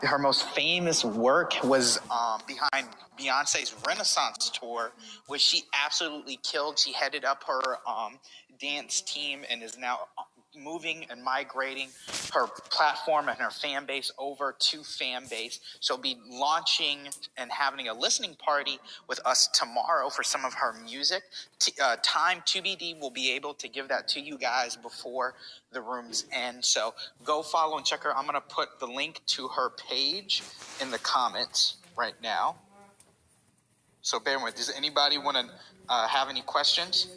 her most famous work was behind Beyonce's Renaissance tour, which she absolutely killed. She headed up her dance team and is now moving and migrating her platform and her fan base over to Fanbase. She'll be launching and having a listening party with us tomorrow for some of her music. Time TBD, will be able to give that to you guys before the rooms end. So go follow and check her. I'm going to put the link to her page in the comments right now. So bear with. Does anybody want to have any questions?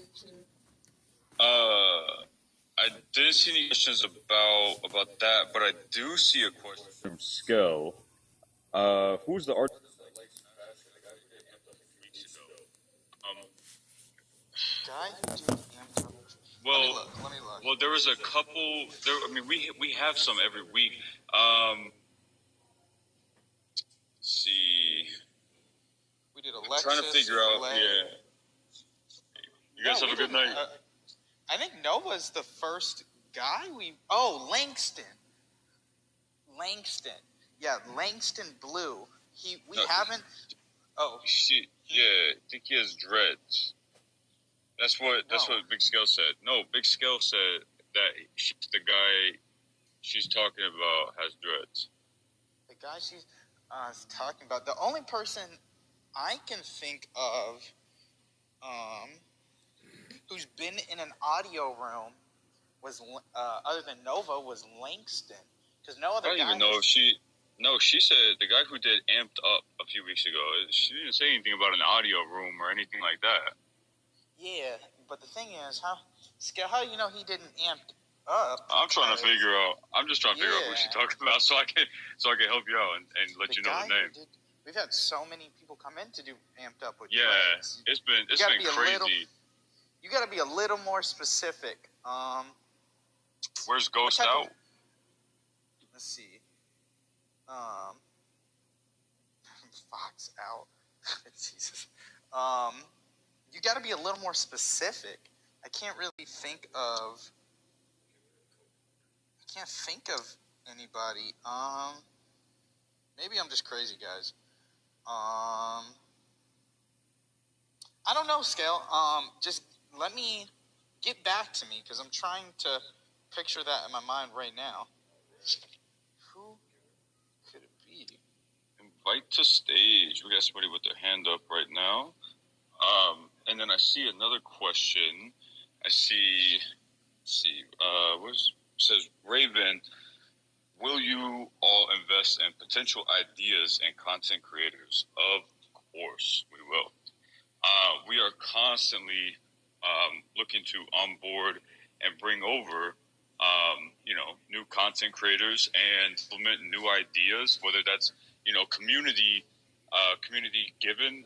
I didn't see any questions about that, but I do see a question from Skill. Who's the artist? Guy who did well, let me look. Well, there was a couple. We have some every week. Let's see. We did Alexis. I'm trying to figure out. Yeah. You guys have a good night. I think Noah's the first guy Langston. Yeah, Langston Blue. Haven't. Oh shit. Yeah, I think he has dreads. That's what Big Scale said. No, Big Scale said that the guy she's talking about has dreads. The guy she's talking about. The only person I can think of who's been in an audio room was other than Nova was Langston, because no other. I don't even know if she. No, she said the guy who did Amped Up a few weeks ago. She didn't say anything about an audio room or anything like that. Yeah, but the thing is, how do you know he didn't Amped Up? I'm trying to figure out. I'm just trying to figure out who she's talking about, so I can help you out and let you know the name. We've had so many people come in to do Amped Up with. Yeah, friends. it's been crazy. You got to be a little more specific. Where's Ghost Out? Let's see. Fox Out. Jesus. You got to be a little more specific. I can't think of anybody. Maybe I'm just crazy, guys. I don't know, Scale. Just let me get back to me, because I'm trying to picture that in my mind right now. Who could it be? Invite to stage. We got somebody with their hand up right now. And then I see another question. I see. Says Raven, will you all invest in potential ideas and content creators? Of course, we will. We are constantly looking to onboard and bring over, new content creators and implement new ideas, whether that's, community given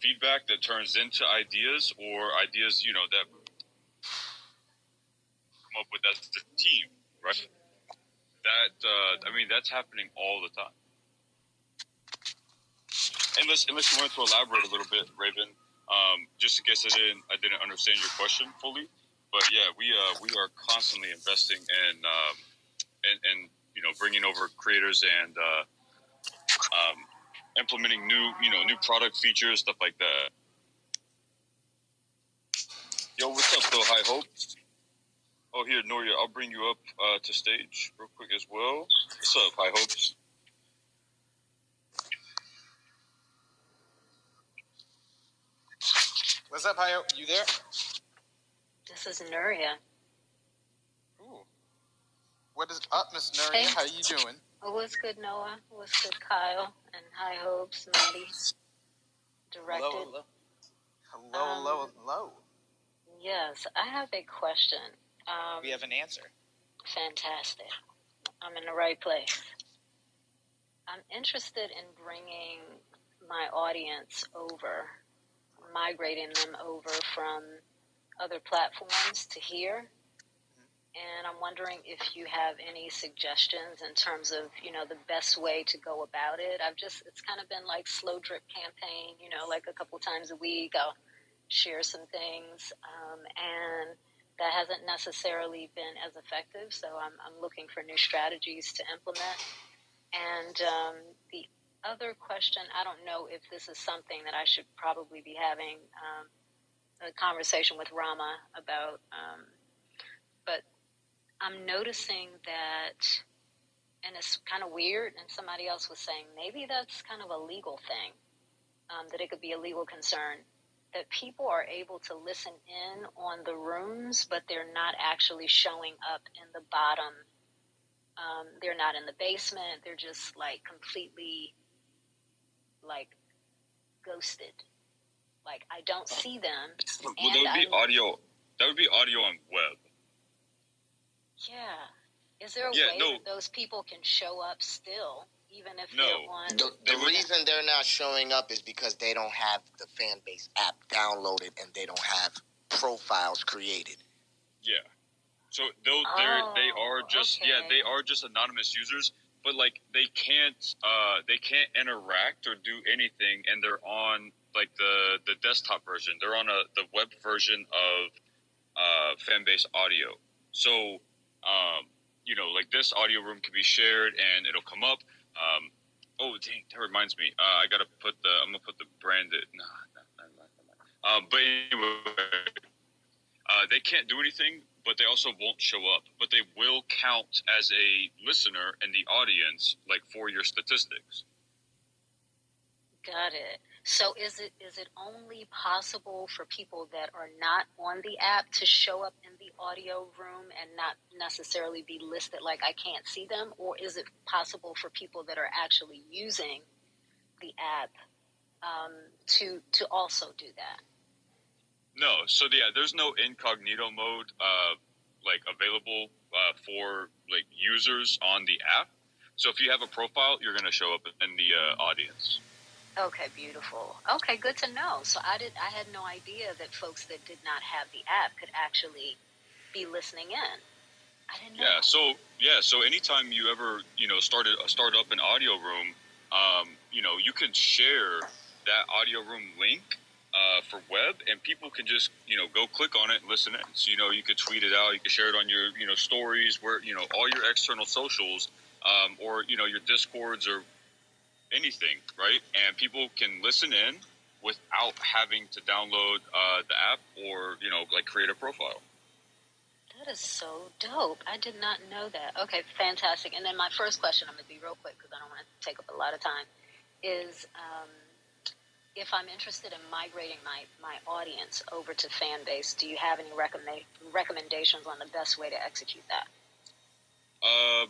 feedback that turns into ideas, or ideas, that come up with as the team, right? That's happening all the time. Unless you wanted to elaborate a little bit, Raven, just in case I didn't understand your question fully. But yeah, we are constantly investing in bringing over creators and implementing new product features, stuff like that. Yo, what's up, though? High Hopes. Oh, here, Noria, I'll bring you up to stage real quick as well. What's up, High Hopes? What's up, High Hope? You there? This is Nuria. Ooh. What is up, Miss Nuria? Hey. How you doing? What's good, Noah? What's good, Kyle? And High Hopes, Mandy. Directed. Hello. Yes, I have a question. We have an answer. Fantastic. I'm in the right place. I'm interested in bringing my audience over, migrating them over from other platforms to here. And I'm wondering if you have any suggestions in terms of, the best way to go about it. It's kind of been like slow drip campaign, like a couple times a week I'll share some things. And that hasn't necessarily been as effective. So I'm looking for new strategies to implement. And the other question, I don't know if this is something that I should probably be having a conversation with Rama about, but I'm noticing that, and it's kind of weird, and somebody else was saying maybe that's kind of a legal thing, that it could be a legal concern, that people are able to listen in on the rooms, but they're not actually showing up in the bottom. They're not in the basement. They're just like completely like ghosted. Like I don't see them. Well, that would be audio. That would be audio on web. Yeah. Is there a way that those people can show up still, even if they're on? The reason they're not showing up is because they don't have the Fanbase app downloaded and they don't have profiles created. Yeah. So they are just they are just anonymous users, but like they can't interact or do anything, and they're on like the desktop version. They're on the web version of Fanbase audio. So like this audio room can be shared and it'll come up. Oh dang, that reminds me. I'm gonna put the branded. But anyway, they can't do anything, but they also won't show up. But they will count as a listener in the audience, like for your statistics. Got it. So is it only possible for people that are not on the app to show up in the audio room and not necessarily be listed like I can't see them? Or is it possible for people that are actually using the app to also do that? No. So there's no incognito mode like available for like users on the app. So if you have a profile, you're going to show up in the audience. Okay, beautiful. Okay, good to know. So I had no idea that folks that did not have the app could actually be listening in. I didn't know. So anytime you ever start up an audio room, you can share that audio room link for web, and people can just go click on it and listen in. So you could tweet it out, you could share it on your stories, where all your external socials, or your Discords or anything, right? And people can listen in without having to download the app or like create a profile. That is so dope. I did not know that. Okay, fantastic. And then my first question, I'm going to be real quick because I don't want to take up a lot of time, is if I'm interested in migrating my audience over to Fanbase, do you have any recommendations on the best way to execute that?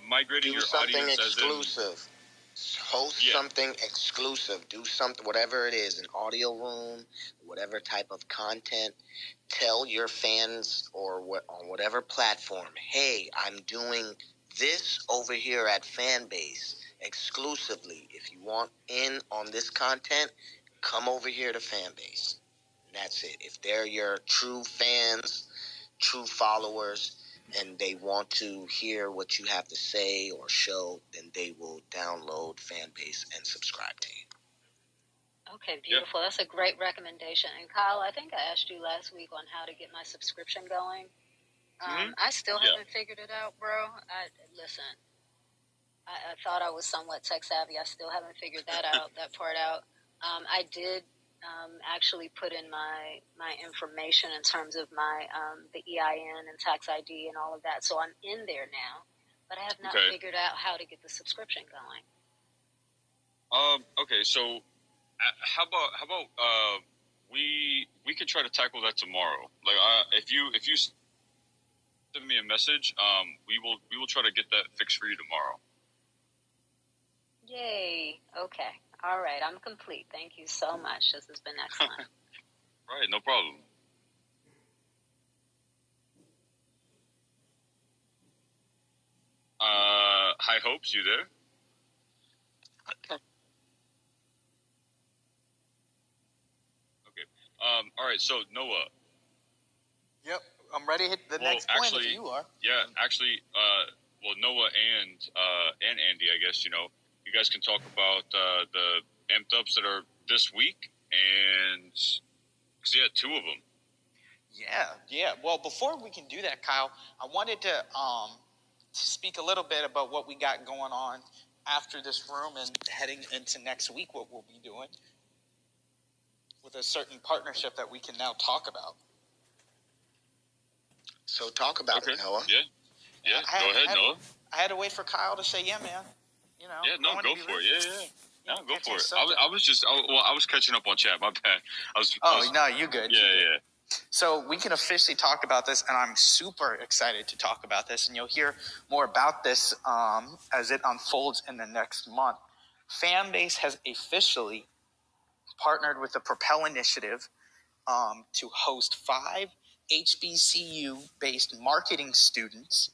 Migrating your audience exclusive. Host something exclusive. Do something, whatever it is, an audio room, whatever type of content. Tell your fans or on whatever platform, hey, I'm doing this over here at Fanbase exclusively. If you want in on this content, come over here to Fanbase. And that's it. If they're your true fans, true followers, and they want to hear what you have to say or show, then they will download Fanbase and subscribe to you. Okay, beautiful. That's a great recommendation. And Kyle, I think I asked you last week on how to get my subscription going. I still haven't figured it out, bro. Listen, I thought I was somewhat tech savvy. I still haven't figured that part out. I did actually put in my information in terms of my the EIN and tax ID and all of that. So I'm in there now, but I have not figured out how to get the subscription going. Okay, so how about we could try to tackle that tomorrow. Like if you send me a message, we will try to get that fixed for you tomorrow. Yay! Okay. All right, I'm complete. Thank you so much. This has been excellent. Right, no problem. High hopes, you there? Okay. All right. So Noah. Yep, I'm ready to hit the next point if you are. Yeah, actually, Noah and Andy, I guess you guys can talk about the amped ups that are this week, and because two of them. Yeah. Well, before we can do that, Kyle, I wanted to speak a little bit about what we got going on after this room and heading into next week, what we'll be doing with a certain partnership that we can now talk about. So talk about it, Noah. Yeah. Go ahead, Noah. I had to wait for Kyle to say, yeah, man. You know. Yeah, no, go for it. Yeah. No, go for it. I was catching up on chat. My bad. No, you good. Yeah. So we can officially talk about this, and I'm super excited to talk about this, and you'll hear more about this as it unfolds in the next month. Fanbase has officially partnered with the Propel Initiative to host 5 HBCU-based marketing students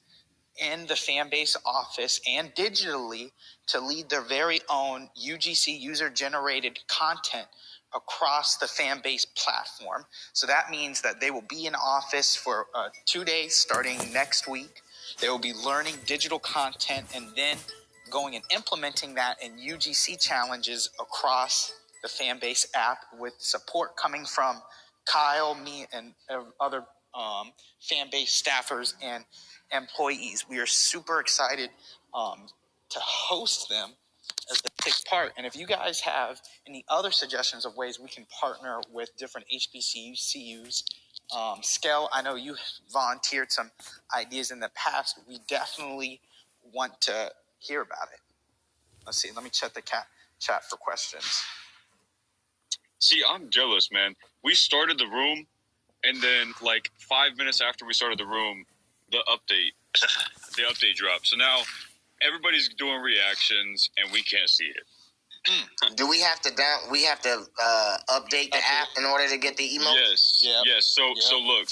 in the Fanbase office and digitally to lead their very own UGC user-generated content across the Fanbase platform. So that means that they will be in office for 2 days starting next week. They will be learning digital content and then going and implementing that in UGC challenges across the Fanbase app with support coming from Kyle, me, and other Fanbase staffers and employees. We are super excited to host them as they take part. And if you guys have any other suggestions of ways we can partner with different HBCUs, Skell, I know you volunteered some ideas in the past. We definitely want to hear about it. Let's see. Let me check the chat for questions. See, I'm jealous, man. We started the room, and then like 5 minutes after we started the room, the update dropped. So now everybody's doing reactions, and we can't see it. Do we have to update the app in order to get the emotes? Yes. So look,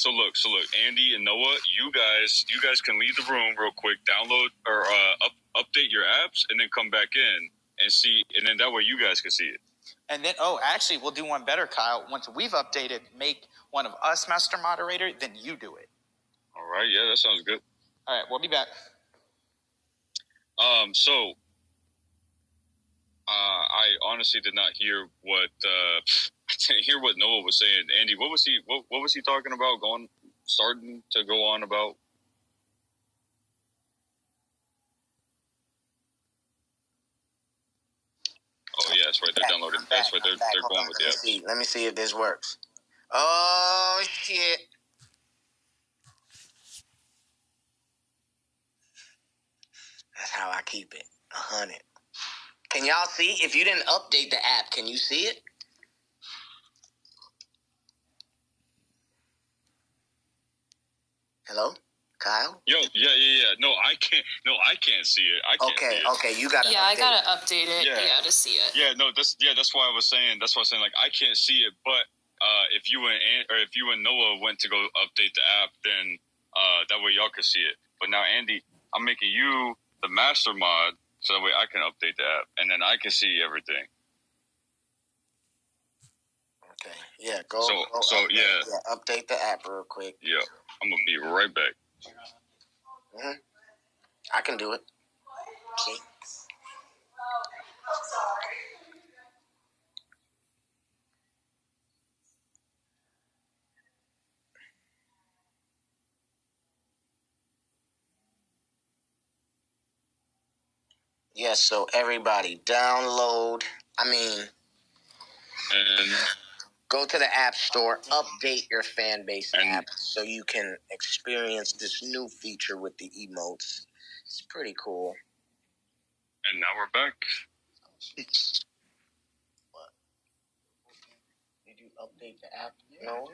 Andy and Noah, you guys can leave the room real quick, download or update your apps, and then come back in and see, and then that way you guys can see it. And then, actually, we'll do one better, Kyle. Once we've updated, make one of us master moderator, then you do it. All right. Yeah, that sounds good. All right, we'll be back. I honestly did not hear what Noah was saying. Andy, what was he talking about? Starting to go on about? Oh yeah, that's right. They're downloading. That's right. They're going with the apps. Let me see if this works. Oh shit! That's how I keep it 100. Can y'all see? If you didn't update the app, can you see it? Hello, Kyle? Yo, yeah. No, I can't see it. I can't see it. Okay, you gotta. Yeah, I gotta update it. Yeah, to see it. Yeah, no, that's why I was saying. That's why I was saying like I can't see it. But if you and Noah went to go update the app, then that way y'all could see it. But now, Andy, I'm making you the master mod, so that way I can update the app, and then I can see everything. Okay. Yeah. Go. Update the app real quick. Yeah, I'm gonna be right back. Mm-hmm. I can do it. See. Yes, so everybody download. Go to the App Store, update your Fanbase app so you can experience this new feature with the emotes. It's pretty cool. And now we're back. What? Did you update the app? No.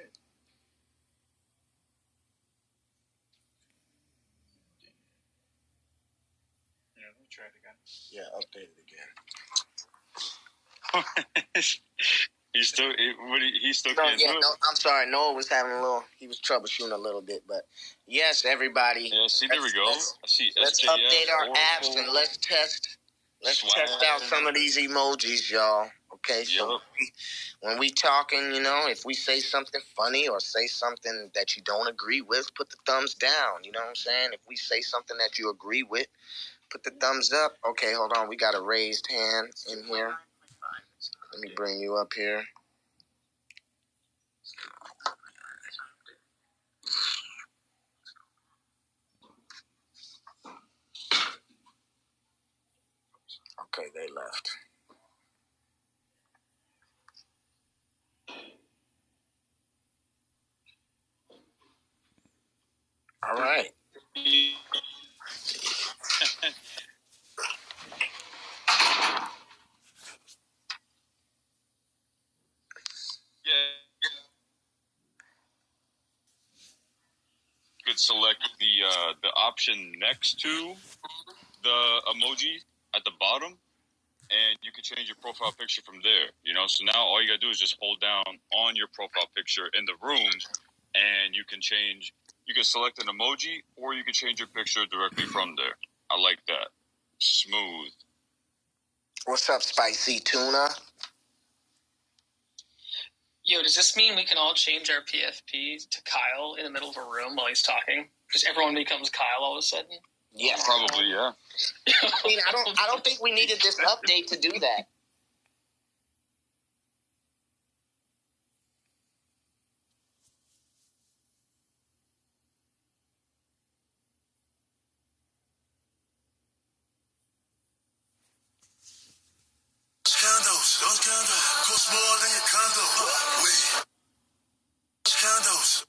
Yeah, let me try it again. Yeah, update it again. He still can't do it. No, I'm sorry. Noah was he was troubleshooting a little bit, but yes, everybody. Yeah, see, there we go. Let's update our apps and let's test out some of these emojis, y'all. Okay, so when we talking, if we say something funny or say something that you don't agree with, put the thumbs down. You know what I'm saying? If we say something that you agree with, put the thumbs up. Okay, hold on. We got a raised hand in here. Let me bring you up here. Okay, they left. All right. You could select the option next to the emoji at the bottom, and you can change your profile picture from there. So now all you gotta do is just hold down on your profile picture in the room, and you can change. You can select an emoji, or you can change your picture directly from there. I like that. Smooth. What's up, Spicy Tuna? Yo, does this mean we can all change our PFP to Kyle in the middle of a room while he's talking? Just everyone becomes Kyle all of a sudden? Yes. Probably, yeah. I mean, I don't think we needed this update to do that. Condos, those condos cost more than your condo. Wait. Condos.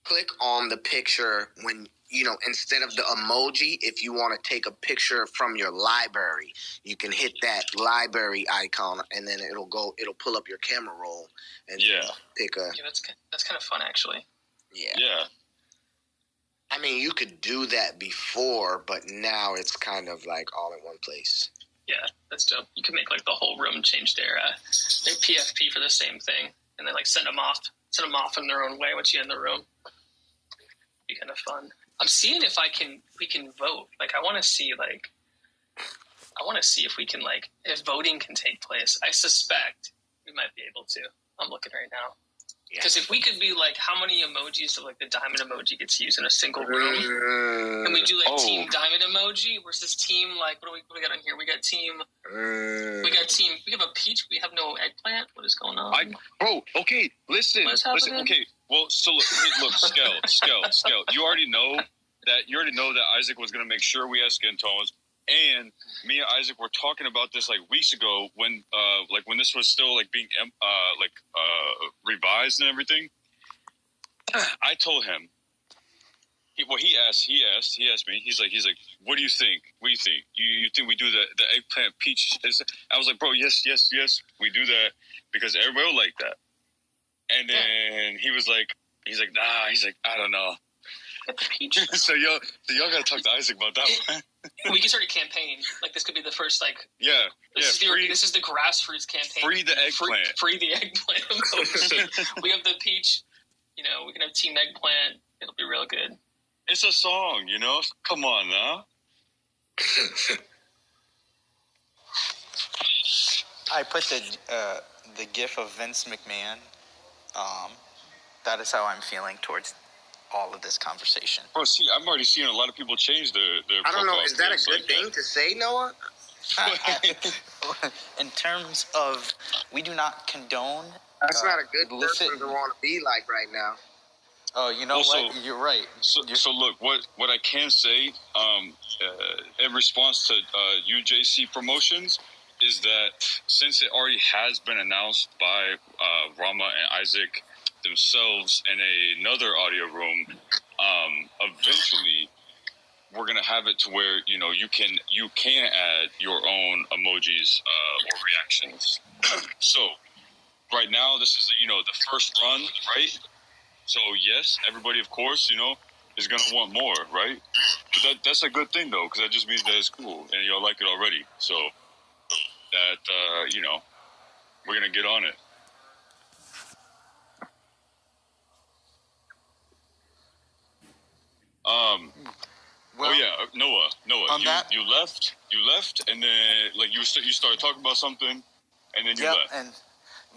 Click on the picture when, instead of the emoji, if you want to take a picture from your library, you can hit that library icon, and then it'll pull up your camera roll and pick a. Yeah, that's kind of fun, actually. Yeah. I mean, you could do that before, but now it's kind of like all in one place. Yeah, that's dope. You can make like the whole room change their PFP for the same thing, and then like send them off in their own way once you get in the room. Be kind of fun. I'm seeing if we can vote. Like, I want to see if we can if voting can take place. I suspect we might be able to. I'm looking right now. Because if we could be how many emojis of the diamond emoji gets used in a single room, and we do team diamond emoji versus team what do we got on here? We got team. We have a peach. We have no eggplant. What is going on? Okay, listen. Okay, well, so look, Skel. You already know that Isaac was gonna make sure we had skin tones. And me and Isaac were talking about this weeks ago when this was still being revised and everything. I told him. He asked me. He's like, what do you think? What do you think? You think we do the eggplant peach? I was like, bro, yes, we do that because everybody will like that. And then he's like, nah. He's like, I don't know. Get the peach. so y'all gotta talk to Isaac about that one. We can start a campaign. This could be the first This is the grassroots campaign. Free the eggplant. Free the eggplant. We have the peach. We can have team eggplant. It'll be real good. It's a song, Come on now. I put the gif of Vince McMahon. That is how I'm feeling towards all of this conversation. Bro, see, I'm already seeing a lot of people change their I don't know. Is that a good thing to say, Noah? In terms of, we do not condone. That's not a good person to want to be like right now. Oh, you know what? You're right. So look, what I can say, in response to UJC promotions, is that since it already has been announced by Rama and Isaac themselves in another audio room, eventually we're gonna have it to where you can add your own emojis or reactions. So right now this is the first run, right? So yes, everybody of course is gonna want more, right? But that's a good thing though, because that just means that it's cool and y'all like it already. So that we're gonna get on it. Noah, you left, and then you started talking about something, and then you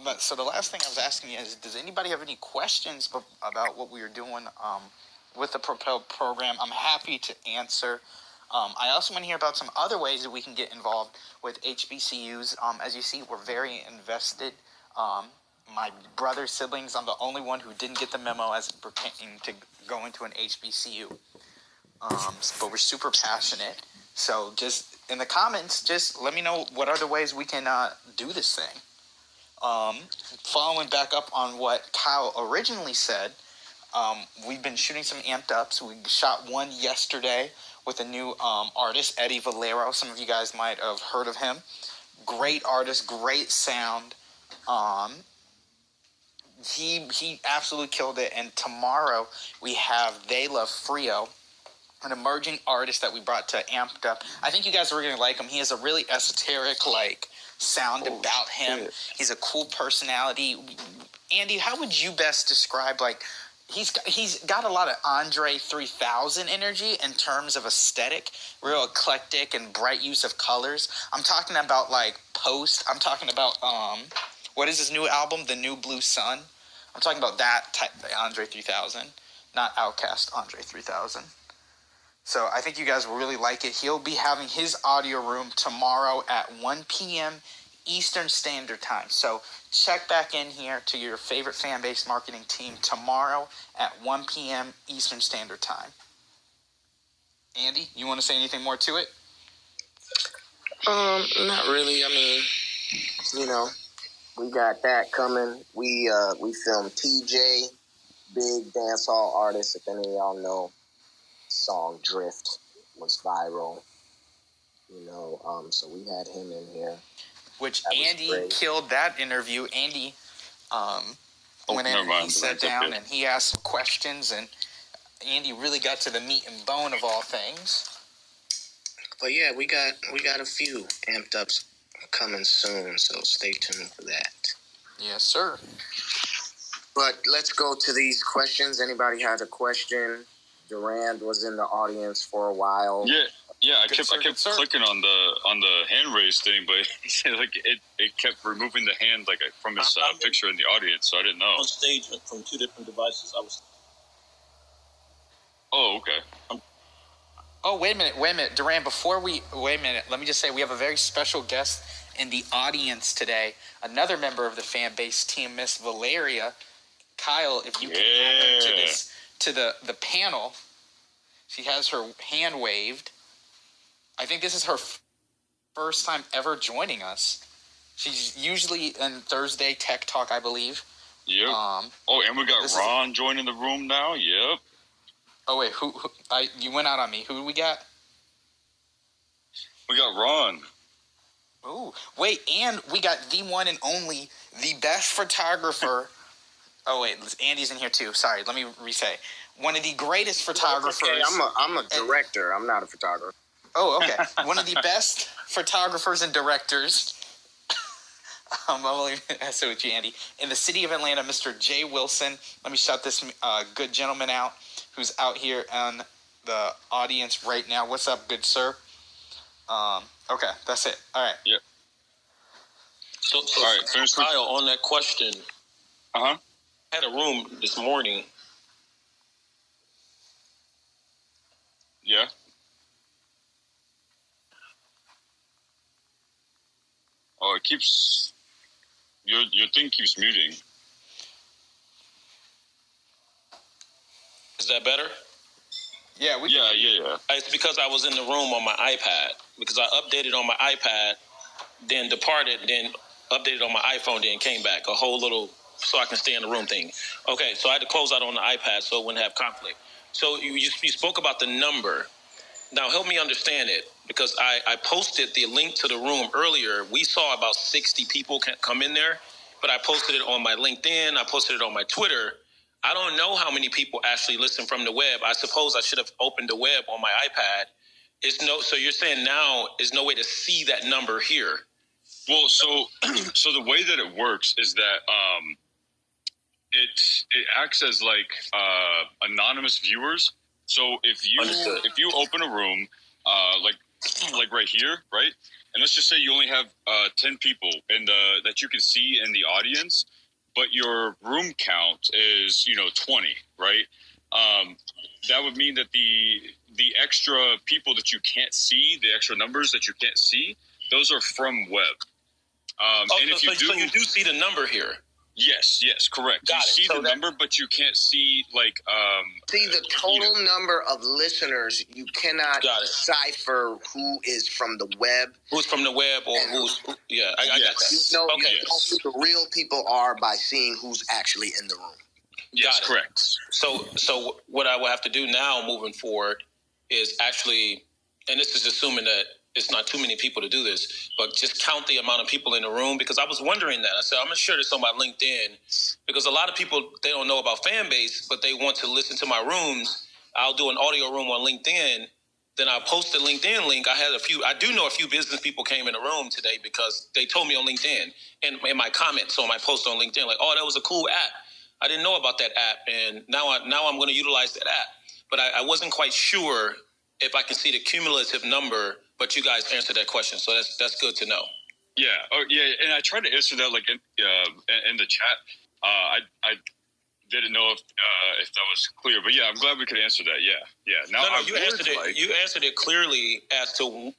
left. So the last thing I was asking you is, does anybody have any questions about what we were doing with the Propel program? I'm happy to answer. I also want to hear about some other ways that we can get involved with HBCUs. As you see, we're very invested my brother's siblings. I'm the only one who didn't get the memo as it pertaining to going to an HBCU. But we're super passionate. So just in the comments, just let me know what other ways we can do this thing. Following back up on what Kyle originally said, we've been shooting some amped ups. We shot one yesterday with a new artist, Eddie Valero. Some of you guys might have heard of him. Great artist, great sound. He absolutely killed it. And tomorrow we have They Love Frio, an emerging artist that we brought to Amped Up. I think you guys are going to like him. He has a really esoteric sound about him. Shit. He's a cool personality. Andy, how would you best describe he's got a lot of Andre 3000 energy in terms of aesthetic, real eclectic and bright use of colors. I'm talking about Post. I'm talking about what is his new album, The New Blue Sun. I'm talking about that type of Andre 3000, not Outkast Andre 3000. So I think you guys will really like it. He'll be having his audio room tomorrow at 1 p.m. Eastern Standard Time. So check back in here to your favorite Fanbase marketing team tomorrow at 1 p.m. Eastern Standard Time. Andy, you want to say anything more to it? Not really. I mean, we got that coming. We filmed TJ, big dancehall artist. If any of y'all know, song Drift was viral. So we had him in here. Which Andy killed that interview. Andy went in and he sat down and he asked some questions, and Andy really got to the meat and bone of all things. But yeah, we got a few amped ups coming soon, so stay tuned for that. Yes, sir. But let's go to these questions. Anybody has a question? Durand was in the audience for a while. Yeah, I kept clicking on the hand raise thing, but it kept removing the hand from his picture in the audience, so I didn't know. On stage from two different devices, Oh, okay. Oh, wait a minute, Durand. Let me just say we have a very special guest in the audience today. Another member of the Fanbase team, Miss Valeria. Kyle, if you can add her to the panel. She has her hand waved. I think this is her first time ever joining us. She's usually in Thursday Tech Talk, I believe. Yep. And we got Ron joining the room now. Yep. Oh wait, who you went out on me. Who do we got? We got Ron. Oh, wait, and we got the one and only, the best photographer. Oh wait, Andy's in here too. Sorry, let me re-say. One of the greatest photographers. Okay, I'm a director. I'm not a photographer. Oh, okay. One of the best photographers and directors. I'm only messing with you, Andy. In the city of Atlanta, Mr. Jay Wilson. Let me shout this good gentleman out who's out here in the audience right now. What's up, good sir? Okay, that's it. All right. Yep. So all right, Kyle, on that question. I had a room this morning. Yeah. Oh, it keeps... Your thing keeps muting. Is that better? Yeah, yeah. It's because I was in the room on my iPad. Because I updated on my iPad, then departed, then updated on my iPhone, then came back. A whole little so I can stay in the room thing. Okay, so I had to close out on the iPad so it wouldn't have conflict. So you spoke about the number. Now help me understand it, because I posted the link to the room earlier. We saw about 60 people come in there, but I posted it on my LinkedIn. I posted it on my Twitter. I don't know how many people actually listen from the web. I suppose I should have opened the web on my iPad. So you're saying now there's no way to see that number here. Well, so the way that it works is that it acts as anonymous viewers. So if you open a room like right here, right, and let's just say you only have 10 people that you can see in the audience, but your room count is 20, right? That would mean that the extra people that you can't see, the extra numbers that you can't see, those are from web. And if you do see the number here. Yes, correct. Got you it. see So the number, but you can't see see the total number of listeners. You cannot decipher who is from the web. Who's from the web or who's? Yeah, I got that. You know, you know who the real people are by seeing who's actually in the room. Yes, correct. So what I will have to do now, moving forward, is actually, and this is assuming that it's not too many people to do this, but just count the amount of people in the room, because I was wondering that. I said, I'm going to share this on my LinkedIn, because a lot of people, they don't know about Fanbase, but they want to listen to my rooms. I'll do an audio room on LinkedIn. Then I post the LinkedIn link. I do know a few business people came in the room today because they told me on LinkedIn and in my comments on my post on LinkedIn, like, oh, that was a cool app. I didn't know about that app, and now I'm going to utilize that app. But I wasn't quite sure if I can see the cumulative number, but you guys answered that question, so that's good to know. Yeah, and I tried to answer that like in the chat. I didn't know if that was clear, but yeah, I'm glad we could answer that. Yeah. Now you answered it clearly as to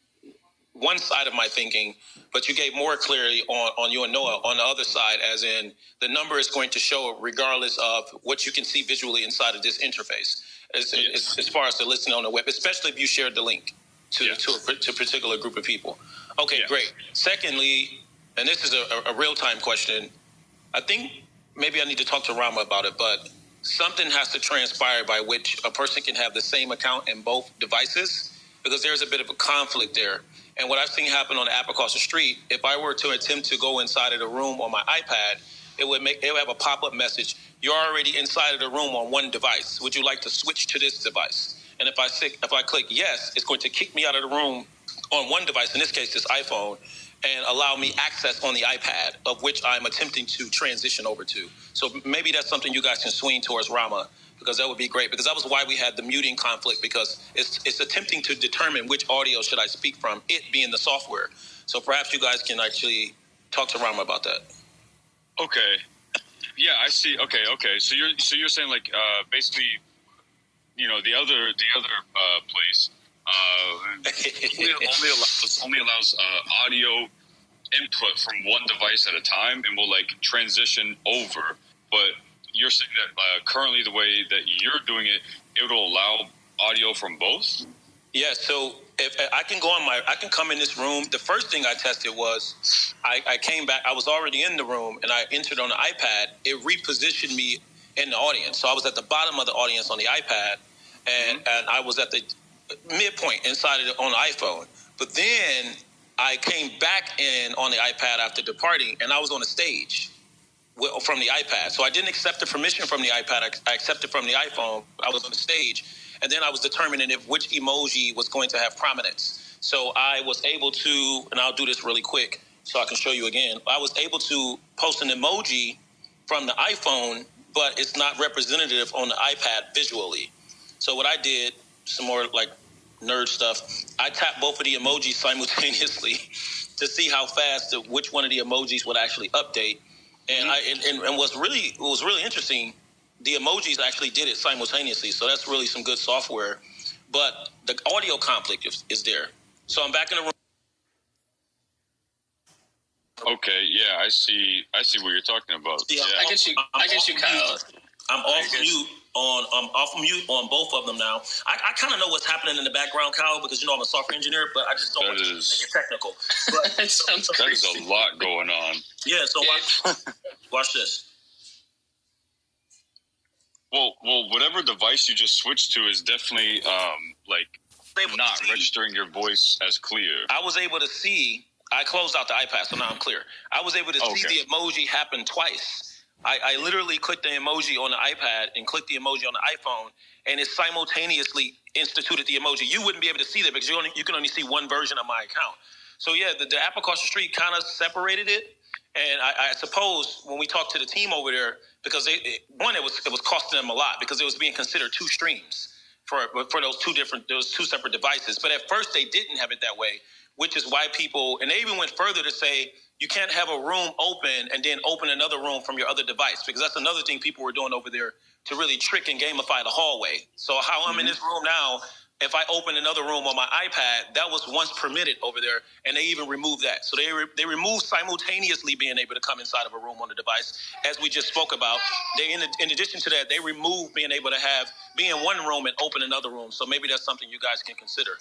one side of my thinking, but you gave more clarity on you and Noah on the other side, as in the number is going to show regardless of what you can see visually inside of this interface, as far as the listening on the web, especially if you shared the link to a particular group of people. Okay, great. Secondly, and this is a real-time question, I think maybe I need to talk to Rama about it, but something has to transpire by which a person can have the same account in both devices, because there's a bit of a conflict there. And what I've seen happen on the app across the street, if I were to attempt to go inside of the room on my iPad, it would have a pop-up message. You're already inside of the room on one device. Would you like to switch to this device? And if I click yes, it's going to kick me out of the room on one device, in this case, this iPhone, and allow me access on the iPad, of which I'm attempting to transition over to. So maybe that's something you guys can swing towards, Rama, because that would be great, because that was why we had the muting conflict, because it's attempting to determine which audio should I speak from, it being the software. So perhaps you guys can actually talk to Rama about that. Okay. Yeah, I see. Okay. So you're saying like basically, you know, the other place only allows audio input from one device at a time, and will like transition over. But you're saying that currently the way that you're doing it, it will allow audio from both? Yeah, so if I can I can come in this room. The first thing I tested was I came back. I was already in the room, and I entered on the iPad. It repositioned me in the audience. So I was at the bottom of the audience on the iPad, and I was at the midpoint inside of on the iPhone. But then I came back in on the iPad after departing, and I was on the stage from the iPad. So I didn't accept the permission from the iPad. I accepted from the iPhone. I was on the stage. And then I was determining which emoji was going to have prominence. So I was able to, and I'll do this really quick so I can show you again. I was able to post an emoji from the iPhone, but it's not representative on the iPad visually. So what I did, some more like nerd stuff, I tapped both of the emojis simultaneously to see how fast which one of the emojis would actually update. And and what was really interesting, the emojis actually did it simultaneously. So that's really some good software. But the audio conflict is there. So I'm back in the room. Okay, yeah, I see what you're talking about. Yeah. I get you, Kyle. I'm off mute on both of them now. I kind of know what's happening in the background, Kyle, because I'm a software engineer, but I just don't want to make it technical. But that is a lot going on. Yeah, so watch this. Well, whatever device you just switched to is definitely not registering your voice as clear. I was able to see. I closed out the iPad, so now I'm clear. I was able to see the emoji happen twice. I literally clicked the emoji on the iPad and clicked the emoji on the iPhone, and it simultaneously instituted the emoji. You wouldn't be able to see that because you can only see one version of my account. So yeah, the app across the street kind of separated it. And I suppose when we talked to the team over there, because it was costing them a lot because it was being considered two streams for those two separate devices. But at first they didn't have it that way, which is why people, and they even went further to say you can't have a room open and then open another room from your other device, because that's another thing people were doing over there to really trick and gamify the hallway. So how I'm in this room now, if I open another room on my iPad, that was once permitted over there, and they even removed that. So they removed simultaneously being able to come inside of a room on the device, as we just spoke about. They in addition to that, they removed being able to be in one room and open another room. So maybe that's something you guys can consider.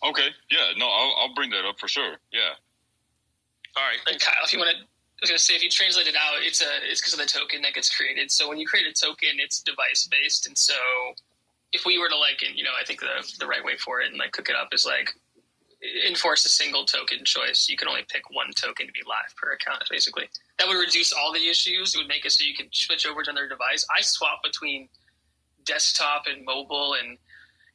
Okay, yeah, no, I'll bring that up for sure. Yeah. All right, thanks. Kyle, if you want to. I was going to say, if you translate it out, it's because of the token that gets created. So when you create a token, it's device-based. And so if we were to, like, and, you know, I think the right way for it and, like, cook it up is, like, enforce a single token choice. You can only pick one token to be live per account, basically. That would reduce all the issues. It would make it so you can switch over to another device. I swap between desktop and mobile, and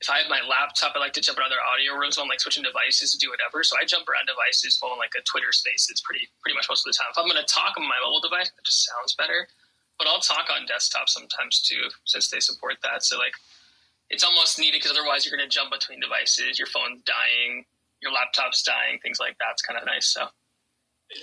if I have my laptop, I like to jump in other audio rooms when I'm like switching devices to do whatever. So I jump around devices while like a Twitter space. It's pretty much most of the time. If I'm going to talk on my mobile device, it just sounds better. But I'll talk on desktop sometimes too, since they support that. So like, it's almost needed because otherwise you're going to jump between devices. Your phone's dying, your laptop's dying, things like that. It's kind of nice. So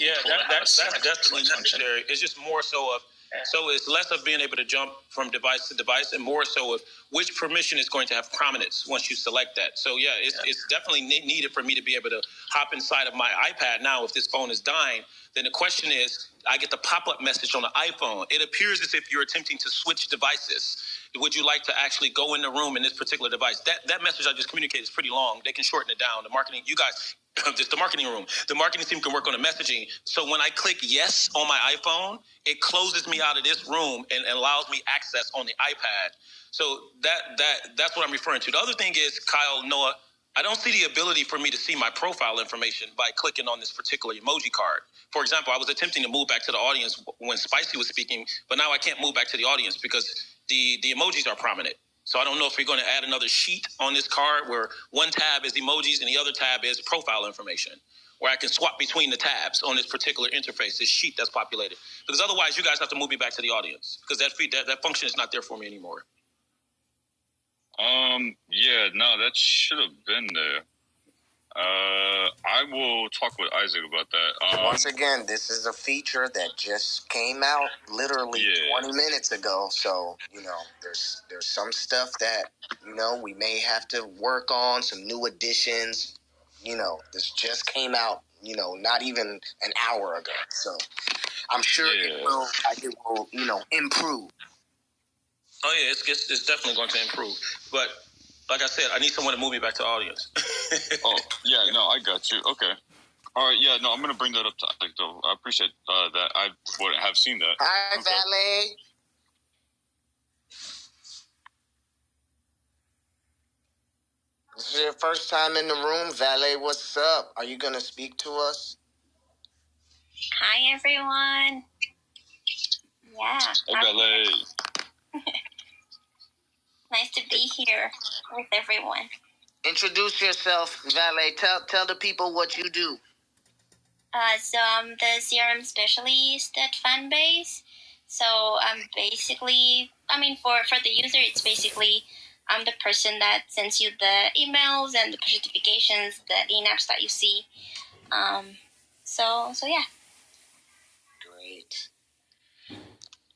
yeah, that's definitely necessary. It's just more so of. So it's less of being able to jump from device to device and more so of which permission is going to have prominence once you select that. So, yeah, it's definitely needed for me to be able to hop inside of my iPad now. If this phone is dying, then the question is, I get the pop-up message on the iPhone. It appears as if you're attempting to switch devices. Would you like to actually go in the room in this particular device? That message I just communicated is pretty long. They can shorten it down. The marketing, you guys, just the marketing room. The marketing team can work on the messaging. So when I click yes on my iPhone, it closes me out of this room and allows me access on the iPad. So that's what I'm referring to. The other thing is, Kyle, Noah, I don't see the ability for me to see my profile information by clicking on this particular emoji card. For example, I was attempting to move back to the audience when Spicy was speaking, but now I can't move back to the audience because the emojis are prominent. So I don't know if we're going to add another sheet on this card where one tab is emojis and the other tab is profile information, where I can swap between the tabs on this particular interface, this sheet that's populated. Because otherwise, you guys have to move me back to the audience because that function is not there for me anymore. Yeah, no, that should have been there. I will talk with Isaac about that. Once again, this is a feature that just came out literally 20 minutes ago. So, you know, there's some stuff that, you know, we may have to work on, some new additions. You know, this just came out, you know, not even an hour ago. So I'm sure it will, you know, improve. Oh, yeah, it's definitely going to improve. But like I said, I need someone to move me back to the audience. Oh, yeah, no, I got you. Okay. All right, yeah, no, I'm going to bring that up to Isaac, though. I appreciate that. I wouldn't have seen that. Hi, okay. Valet. This is your first time in the room. Valet, what's up? Are you going to speak to us? Hi, everyone. Yeah. Hey, Valet. Nice to be here with everyone. Introduce yourself, Valet. Tell the people what you do. So I'm the CRM specialist at Fanbase. So I'm basically, for the user, it's basically I'm the person that sends you the emails and the push notifications, the in-apps that you see. So yeah. Great.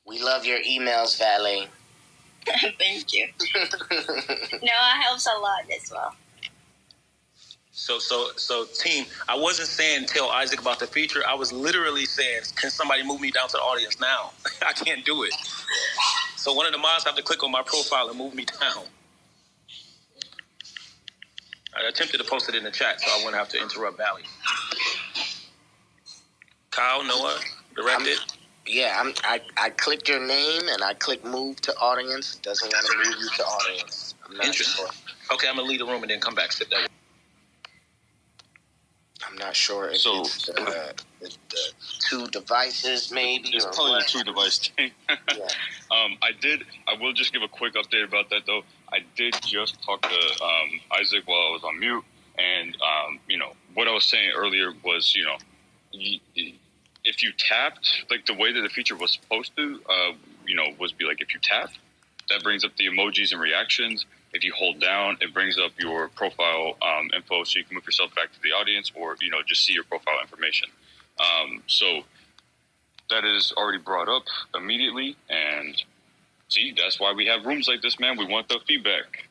We love your emails, Valet. Thank you. No, it helps a lot as well. So team, I wasn't saying tell Isaac about the feature. I was literally saying, can somebody move me down to the audience now? I can't do it. So one of the mods have to click on my profile and move me down. I attempted to post it in the chat so I wouldn't have to interrupt Valley. Kyle, Noah, direct it. Yeah, I clicked your name and I click move to audience. It doesn't want to move you to audience. I'm not Interesting. Sure. Okay, I'm going to leave the room and then come back. Sit that way. I'm not sure if it's the two devices, maybe. It's probably the two device thing. Yeah. I will just give a quick update about that, though. I did just talk to Isaac while I was on mute. And, what I was saying earlier was, if you tapped, like the way that the feature was supposed to, was be like if you tap, that brings up the emojis and reactions. If you hold down, it brings up your profile info so you can move yourself back to the audience or, just see your profile information. So that is already brought up immediately. And see, that's why we have rooms like this, man. We want the feedback.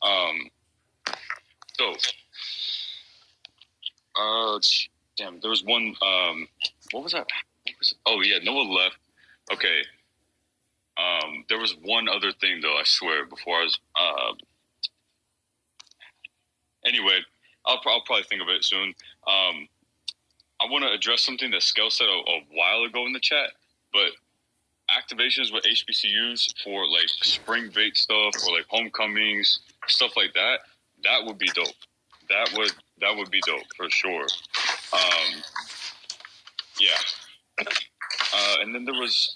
So, damn, there was one. What was that? Oh yeah, Noah left. Okay. There was one other thing though. I swear, before I was. Anyway, I'll probably think of it soon. I want to address something that Skel said a while ago in the chat, but activations with HBCUs for like spring break stuff or like homecomings, stuff like that, that would be dope. That would be dope for sure. Yeah. And then there was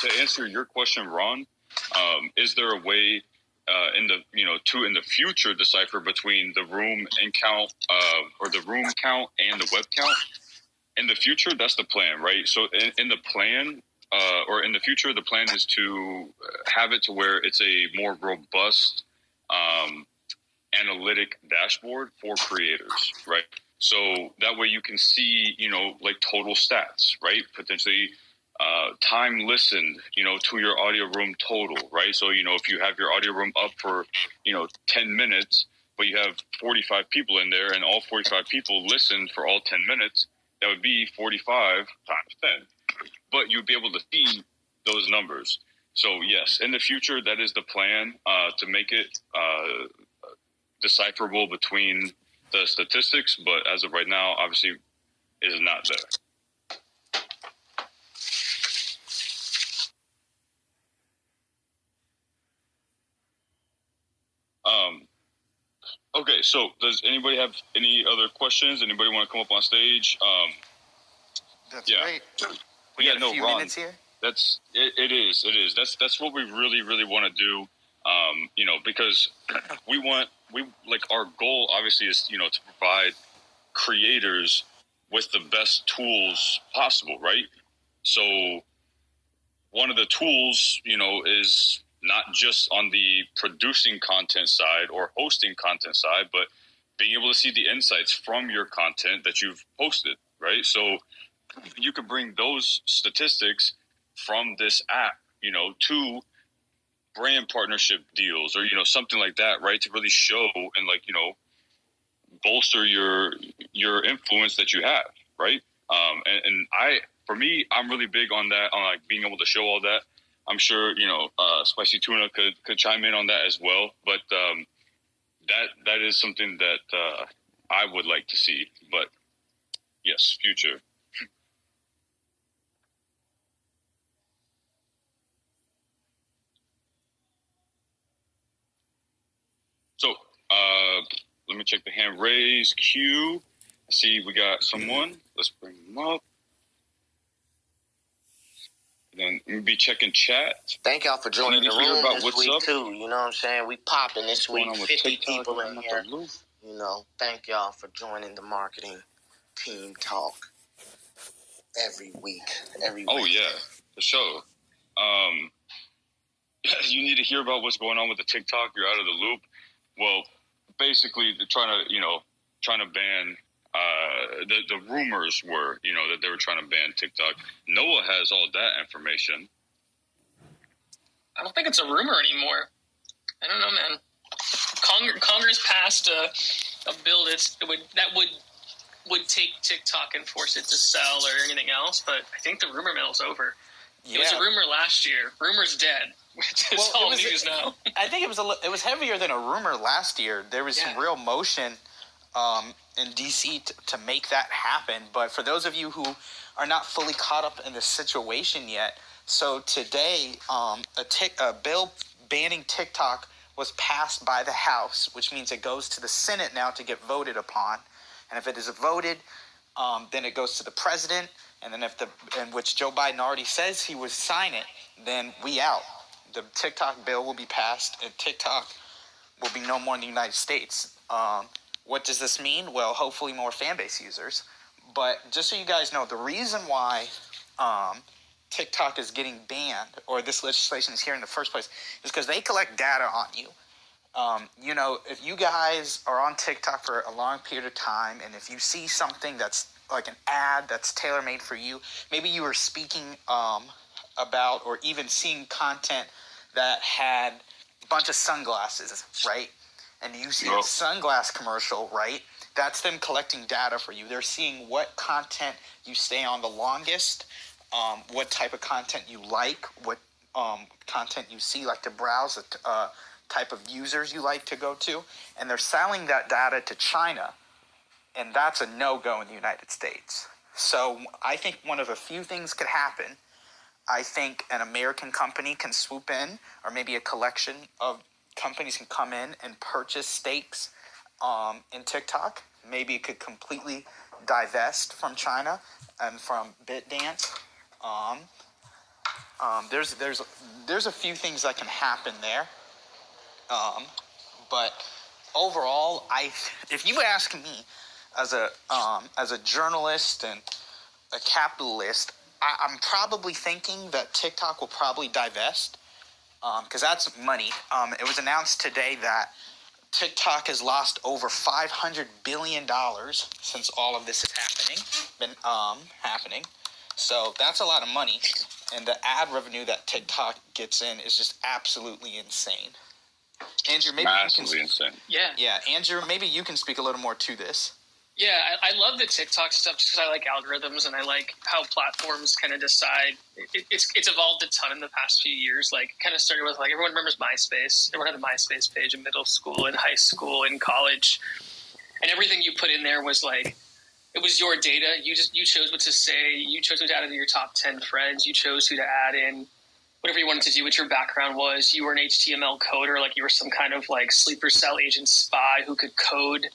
to answer your question, Ron. Is there a way in the future decipher between the room and count or the room count and the web count? In the future, that's the plan, right? So in the plan. Or in the future, the plan is to have it to where it's a more robust analytic dashboard for creators, right? So that way you can see, like total stats, right? Potentially time listened, to your audio room total, right? So, if you have your audio room up for, 10 minutes, but you have 45 people in there and all 45 people listened for all 10 minutes, that would be 45 times 10. But you'd be able to see those numbers. So yes, in the future, that is the plan to make it decipherable between the statistics. But as of right now, obviously, it is not there. Okay, so does anybody have any other questions? Anybody want to come up on stage? That's great. We got a few Ron, minutes here. It is. That's what we really, really want to do. Because our goal obviously is, to provide creators with the best tools possible, right? So one of the tools, is not just on the producing content side or hosting content side, but being able to see the insights from your content that you've posted, right? So you could bring those statistics from this app, to brand partnership deals or, something like that, right? To really show and bolster your influence that you have, right? For me, I'm really big on that, on like being able to show all that. I'm sure, Spicy Tuna could chime in on that as well. But that is something that I would like to see. But yes, future. So, let me check the hand raise queue. I see we got someone. Let's bring them up. And then we'll be checking chat. Thank y'all for joining the room this week, up. too. You know what I'm saying? We popping this week. 50 people in here. Thank y'all for joining the marketing team talk every week. Oh, yeah, for sure. You need to hear about what's going on with the TikTok. You're out of the loop. Well, basically, they're trying to ban. The rumors were, that they were trying to ban TikTok. Noah has all that information. I don't think it's a rumor anymore. I don't know, man. Congress passed a bill that would take TikTok and force it to sell or anything else, but I think the rumor mill's over. Yeah. It was a rumor last year. Rumor's dead. It's all news now. I think it was heavier than a rumor last year. There was some real motion in DC to make that happen. But for those of you who are not fully caught up in the situation yet, so today a bill banning TikTok was passed by the House, which means it goes to the Senate now to get voted upon. And if it is voted, then it goes to the president. And then which Joe Biden already says he would sign it, then we out. The TikTok bill will be passed, and TikTok will be no more in the United States. What does this mean? Well, hopefully more Fanbase users. But just so you guys know, the reason why TikTok is getting banned, or this legislation is here in the first place, is because they collect data on you. If you guys are on TikTok for a long period of time, and if you see something that's like an ad that's tailor-made for you, maybe you were speaking about or even seeing content that had bunch of sunglasses, right? And you see a sunglass commercial, right? That's them collecting data for you. They're seeing what content you stay on the longest, what type of content you like, what content you see, like to browse, the type of users you like to go to. And they're selling that data to China. And that's a no-go in the United States. So I think one of a few things could happen. I think an American company can swoop in, or maybe a collection of companies can come in and purchase stakes in TikTok. Maybe it could completely divest from China and from BitDance. There's a few things that can happen there. But overall, if you ask me, as a journalist and a capitalist, I'm probably thinking that TikTok will probably divest, because that's money. It was announced today that TikTok has lost over $500 billion since all of this is happening. So that's a lot of money, and the ad revenue that TikTok gets in is just absolutely insane. Andrew, maybe insane. Yeah, Andrew, maybe you can speak a little more to this. Yeah, I love the TikTok stuff just because I like algorithms and I like how platforms kind of decide. It's evolved a ton in the past few years. Like, kind of started with, like, everyone remembers MySpace. Everyone had a MySpace page in middle school, in high school, in college. And everything you put in there was, like, it was your data. You chose what to say. You chose what to add into your top 10 friends. You chose who to add in. Whatever you wanted to do, what your background was. You were an HTML coder, like you were some kind of, like, sleeper cell agent spy who could code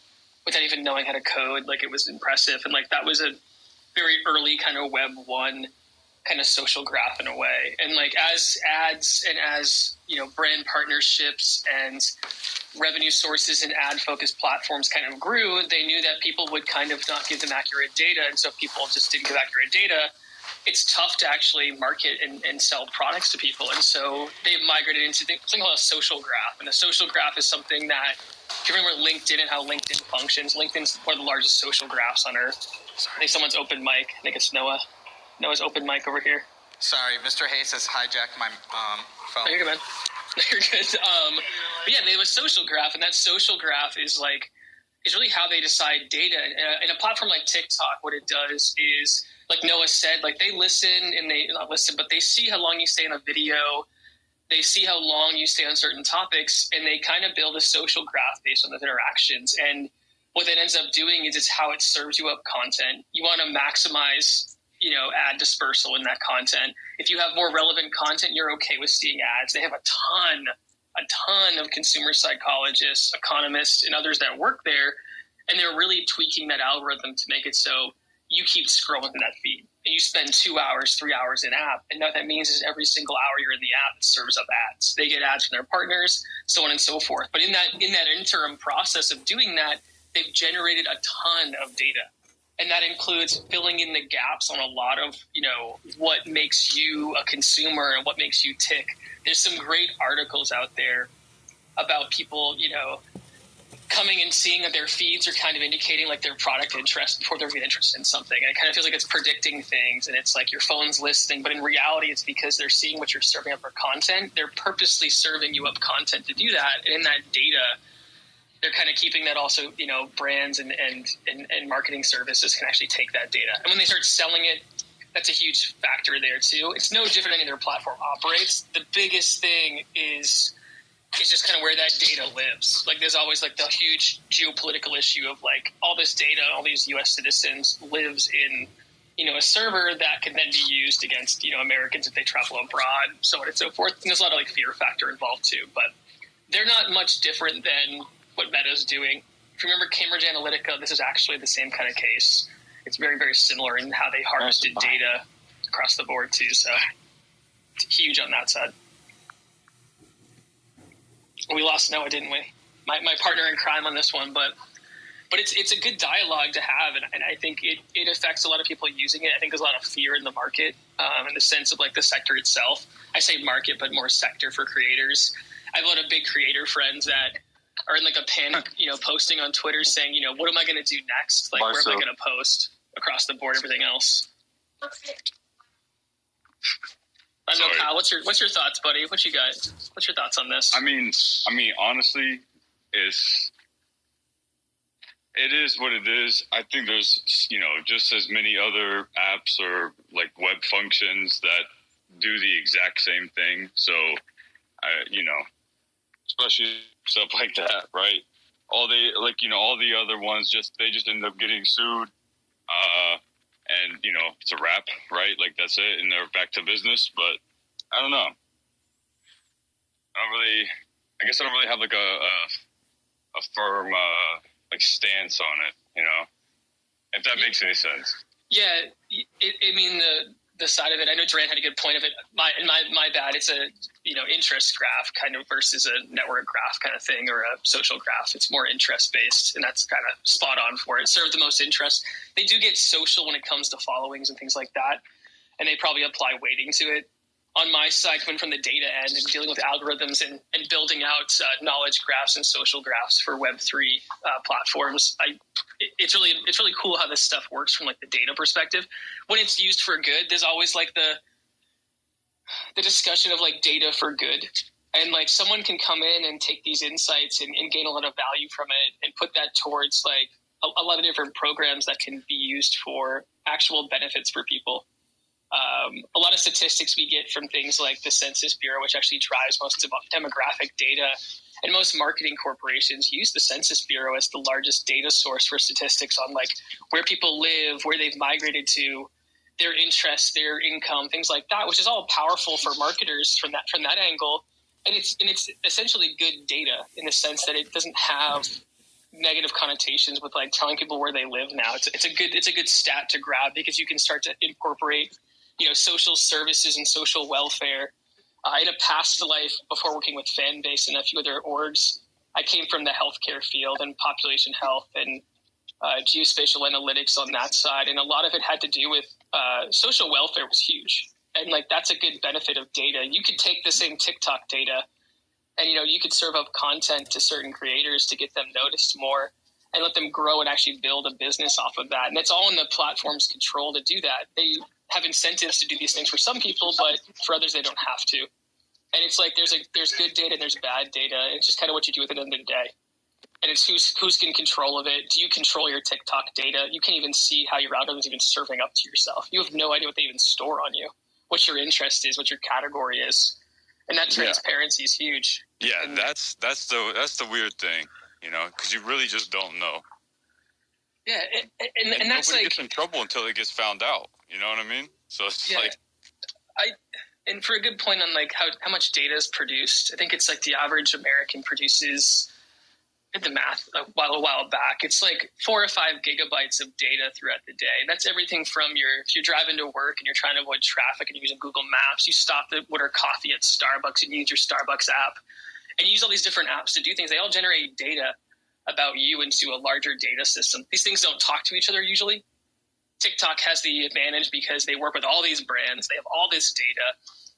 without even knowing how to code. Like, it was impressive. And, like, that was a very early kind of Web 1 kind of social graph in a way. And, like, as ads and as, you know, brand partnerships and revenue sources and ad-focused platforms kind of grew, they knew that people would kind of not give them accurate data. And so if people just didn't give accurate data, it's tough to actually market and sell products to people. And so they've migrated into something called a social graph. And a social graph is something that, if you remember LinkedIn and how LinkedIn functions, LinkedIn's one of the largest social graphs on Earth. I think someone's open mic. I think it's Noah. Noah's open mic over here. Sorry, Mr. Hayes has hijacked my phone. Oh, you're good, man. You're good. But yeah, they have a social graph, and that social graph is really how they decide data. In a platform like TikTok, what it does is, like Noah said, like, they listen and they not listen, but they see how long you stay in a video. They see how long you stay on certain topics, and they kind of build a social graph based on those interactions. And what that ends up doing is it's how it serves you up content. You want to maximize, you know, ad dispersal in that content. If you have more relevant content, you're okay with seeing ads. They have a ton of consumer psychologists, economists, and others that work there, and they're really tweaking that algorithm to make it so you keep scrolling in that feed. And you spend 2 hours, 3 hours in app. And what that means is every single hour you're in the app, it serves up ads. They get ads from their partners, so on and so forth. But in that interim process of doing that, they've generated a ton of data. And that includes filling in the gaps on a lot of, you know, what makes you a consumer and what makes you tick. There's some great articles out there about people, you know, coming and seeing that their feeds are kind of indicating, like, their product interest before they're interested in something. And it kind of feels like it's predicting things, and it's like your phone's listening. But in reality, it's because they're seeing what you're serving up for content. They're purposely serving you up content to do that. And in that data, they're kind of keeping that also, you know, brands and marketing services can actually take that data. And when they start selling it, that's a huge factor there too. It's no different than any other platform operates. The biggest thing is just kind of where that data lives. Like, there's always, like, the huge geopolitical issue of, like, all this data, all these U.S. citizens lives in, you know, a server that can then be used against, you know, Americans if they travel abroad, so on and so forth. And there's a lot of, like, fear factor involved too. But they're not much different than what Meta's doing. If you remember Cambridge Analytica, this is actually the same kind of case. It's very, very similar in how they harvested data across the board too. So it's huge on that side. We lost Noah, didn't we? My partner in crime on this one, but it's a good dialogue to have, and I think it affects a lot of people using it. I think there's a lot of fear in the market, in the sense of, like, the sector itself. I say market, but more sector for creators. I have a lot of big creator friends that are in, like, a panic, you know, posting on Twitter saying, you know, what am I going to do next? Like, where am I going to post across the board, everything else? I don't know, Kyle, what's your thoughts, buddy? What's your thoughts on this? I mean, honestly, it is what it is. I think there's, just as many other apps or like web functions that do the exact same thing. So, especially stuff like that, right? All the other ones they just end up getting sued. And it's a wrap, right? Like that's it, and they're back to business. But I don't know. I guess I don't really have like a firm stance on it, if that makes any sense. Yeah, the side of it. I know Durant had a good point of it. My bad. It's a interest graph kind of versus a network graph kind of thing, or a social graph. It's more interest based, and that's kind of spot on for it. Serve the most interest. They do get social when it comes to followings and things like that, and they probably apply weighting to it. On my side, coming from the data end and dealing with algorithms and building out knowledge graphs and social graphs for Web3 platforms, it's really cool how this stuff works from like the data perspective. When it's used for good, there's always like the discussion of like data for good, and like someone can come in and take these insights and gain a lot of value from it and put that towards like a lot of different programs that can be used for actual benefits for people. A lot of statistics we get from things like the Census Bureau, which actually drives most of demographic data, and most marketing corporations use the Census Bureau as the largest data source for statistics on like where people live, where they've migrated to, their interests, their income, things like that, which is all powerful for marketers from that angle. And it's essentially good data in the sense that it doesn't have negative connotations with like telling people where they live now. It's a good stat to grab because you can start to incorporate social services and social welfare. In a past life, before working with Fanbase and a few other orgs, I came from the healthcare field and population health and geospatial analytics on that side, and a lot of it had to do with social welfare was huge, and like that's a good benefit of data. You could take the same TikTok data, and you could serve up content to certain creators to get them noticed more, and let them grow and actually build a business off of that. And it's all in the platform's control to do that. They have incentives to do these things for some people, but for others they don't have to. And it's like there's good data and there's bad data. It's just kind of what you do at the end of the day. And it's who's in control of it. Do you control your TikTok data? You can't even see how your algorithm's even serving up to yourself. You have no idea what they even store on you, what your interest is, what your category is. And that transparency is huge. Yeah, and that's the weird thing, because you really just don't know. Yeah, and that's nobody like gets in trouble until it gets found out. You know what I mean? So it's and for a good point on like how much data is produced, I think it's like the average American produces, I did the math a while back, it's like 4 or 5 gigabytes of data throughout the day. That's everything from if you're driving to work and you're trying to avoid traffic and you're using Google Maps, you stop to order coffee at Starbucks and use your Starbucks app, and you use all these different apps to do things. They all generate data about you into a larger data system. These things don't talk to each other usually. TikTok has the advantage because they work with all these brands. They have all this data.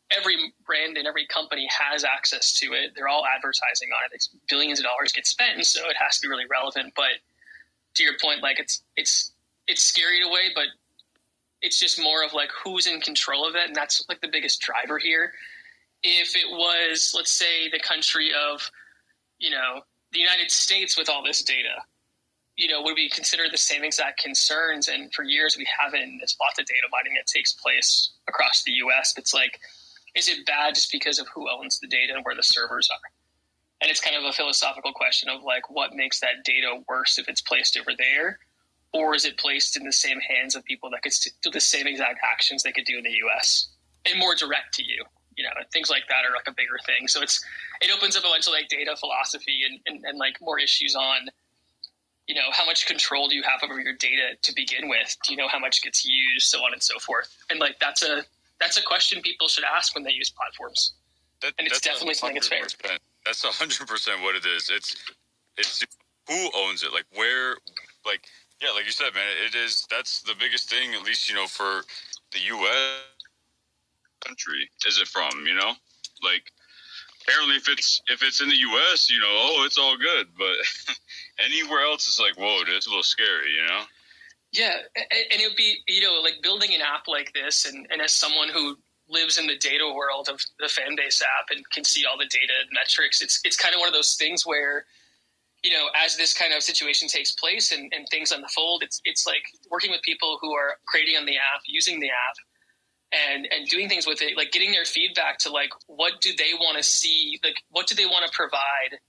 Every brand and every company has access to it. They're all advertising on it. It's billions of dollars get spent, and so it has to be really relevant. But to your point, like it's scary in a way, but it's just more of like who's in control of it, and that's like the biggest driver here. If it was, let's say, the country of, the United States with all this data, would we consider the same exact concerns? And for years we haven't. There's lots of data mining that takes place across the U.S. It's like, is it bad just because of who owns the data and where the servers are? And it's kind of a philosophical question of like, what makes that data worse if it's placed over there? Or is it placed in the same hands of people that could do the same exact actions they could do in the U.S. and more direct to you? Things like that are like a bigger thing. So it opens up a bunch of like data philosophy and like more issues on, how much control do you have over your data to begin with? Do you know how much gets used, so on and so forth? And like that's a question people should ask when they use platforms. And it's definitely something that's fair. That's 100% what it is. It's who owns it, like where, like like you said, man. It is. That's the biggest thing, at least for the U.S. country. Is it from? Like apparently if it's in the U.S., it's all good, but anywhere else it's like, whoa, dude, it's a little scary, Yeah, and it would be, like building an app like this, and as someone who lives in the data world of the Fanbase app and can see all the data and metrics. It's kind of one of those things where, you know, as this kind of situation takes place and things unfold, it's like working with people who are creating on the app, using the app, and doing things with it, like getting their feedback to like, what do they want to see? Like, what do they want to provide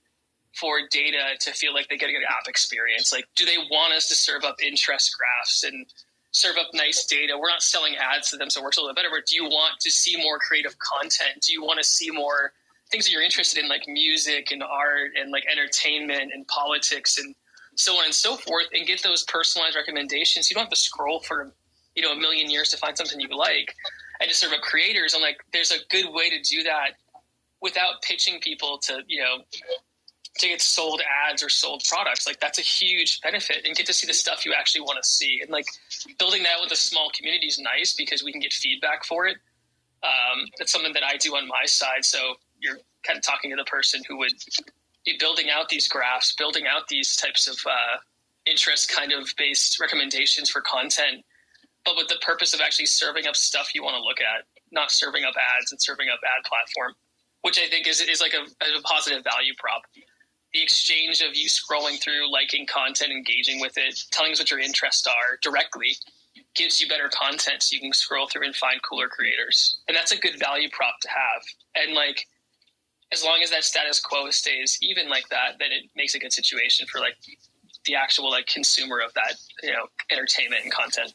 for data to feel like they get a good app experience? Like, do they want us to serve up interest graphs and serve up nice data? We're not selling ads to them, so it works a little bit better. But do you want to see more creative content? Do you want to see more things that you're interested in, like music and art and like entertainment and politics and so on and so forth, and get those personalized recommendations? You don't have to scroll for, you know, a million years to find something you like, and to serve up creators. And like, there's a good way to do that without pitching people to, you know, to get sold ads or sold products. Like, that's a huge benefit, and get to see the stuff you actually want to see. And like, building that with a small community is nice because we can get feedback for it. That's something that I do on my side. So you're kind of talking to the person who would be building out these graphs, building out these types of interest kind of based recommendations for content, but with the purpose of actually serving up stuff you want to look at, not serving up ads and serving up ad platform, which I think is like a positive value prop. The exchange of you scrolling through, liking content, engaging with it, telling us what your interests are directly gives you better content, so you can scroll through and find cooler creators. And that's a good value prop to have. And like, as long as that status quo stays even like that, then it makes a good situation for like the actual like consumer of that, you know, entertainment and content.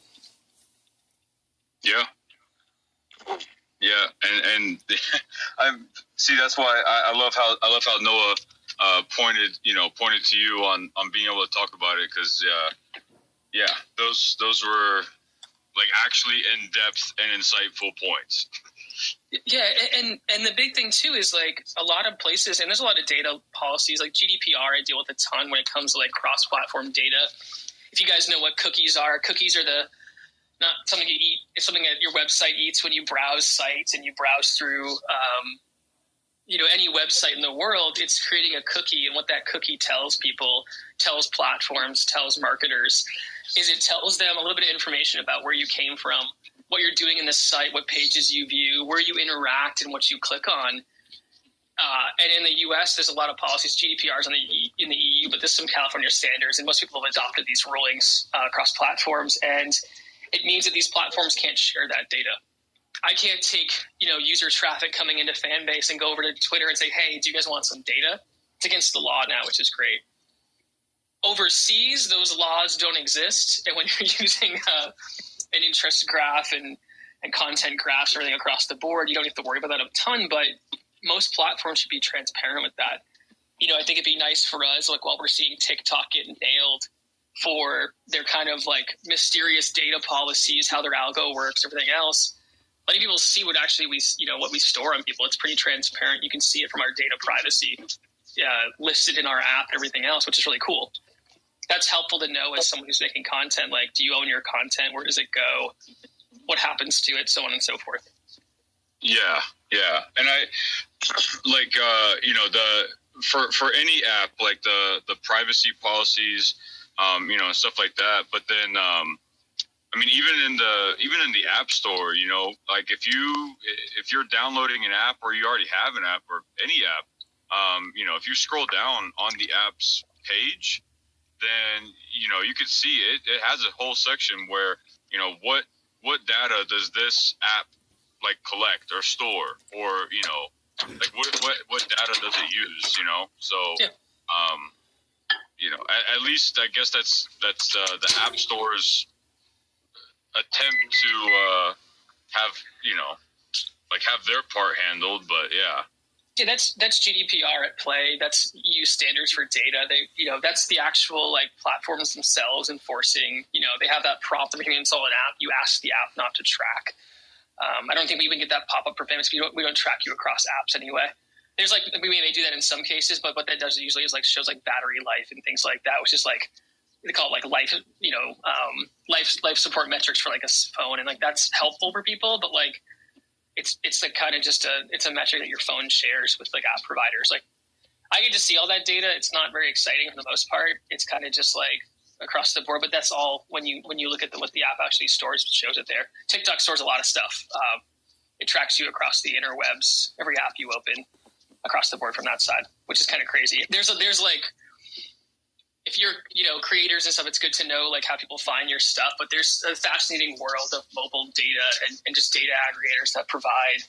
Yeah. Yeah. And I see, that's why I love how Noah pointed to you on being able to talk about it. 'Cause yeah, those were like actually in-depth and insightful points. Yeah, and the big thing too is like a lot of places, and there's a lot of data policies like GDPR I deal with a ton when it comes to like cross-platform data. If you guys know what cookies are not something you eat. It's something that your website eats when you browse sites and you browse through, you know, any website in the world. It's creating a cookie, and what that cookie tells people, tells platforms, tells marketers, is it tells them a little bit of information about where you came from, what you're doing in the site, what pages you view, where you interact, and what you click on. And in the U.S., there's a lot of policies. GDPR is in the EU, but there's some California standards, and most people have adopted these rulings across platforms. And it means that these platforms can't share that data. I can't take, you know, user traffic coming into Fanbase and go over to Twitter and say, hey, do you guys want some data? It's against the law now, which is great. Overseas, those laws don't exist. And when you're using an interest graph and content graphs, everything across the board, you don't have to worry about that a ton, but most platforms should be transparent with that. You know, I think it'd be nice for us, like while we're seeing TikTok get nailed for their kind of like mysterious data policies, how their algo works, everything else, letting people see what actually what we store on people. It's pretty transparent. You can see it from our data privacy listed in our app and everything else, which is really cool. That's helpful to know as someone who's making content. Like, do you own your content? Where does it go? What happens to it? So on and so forth. Yeah. And I like, you know, for any app, like the privacy policies, you know, and stuff like that. But then, I mean, even in the App Store, you know, like if you're downloading an app, or you already have an app, or any app, you know, if you scroll down on the app's page, then, you know, you can see it has a whole section where, you know, what data does this app like collect or store, or, you know, like what data does it use, you know? So, yeah. You know, at least I guess that's the App Store's attempt to have, you know, like have their part handled. But yeah. Yeah, that's GDPR at play. That's EU standards for data. They, you know, that's the actual like platforms themselves enforcing. You know, they have that prompt when you install an app. You ask the app not to track. I don't think we even get that pop up for payments. We don't track you across apps anyway. There's like, we may do that in some cases, but what that does usually is like shows like battery life and things like that, which is like, they call it like life, you know, life support metrics for like a phone, and like that's helpful for people, but like it's like kind of just it's a metric that your phone shares with like app providers. Like I get to see all that data. It's not very exciting for the most part. It's kind of just like across the board, but that's all when you look at what the app actually stores, it shows it there. TikTok stores a lot of stuff. it tracks you across the interwebs, every app you open across the board from that side, which is kind of crazy. There's like, if you're, creators and stuff, it's good to know like how people find your stuff, but there's a fascinating world of mobile data and just data aggregators that provide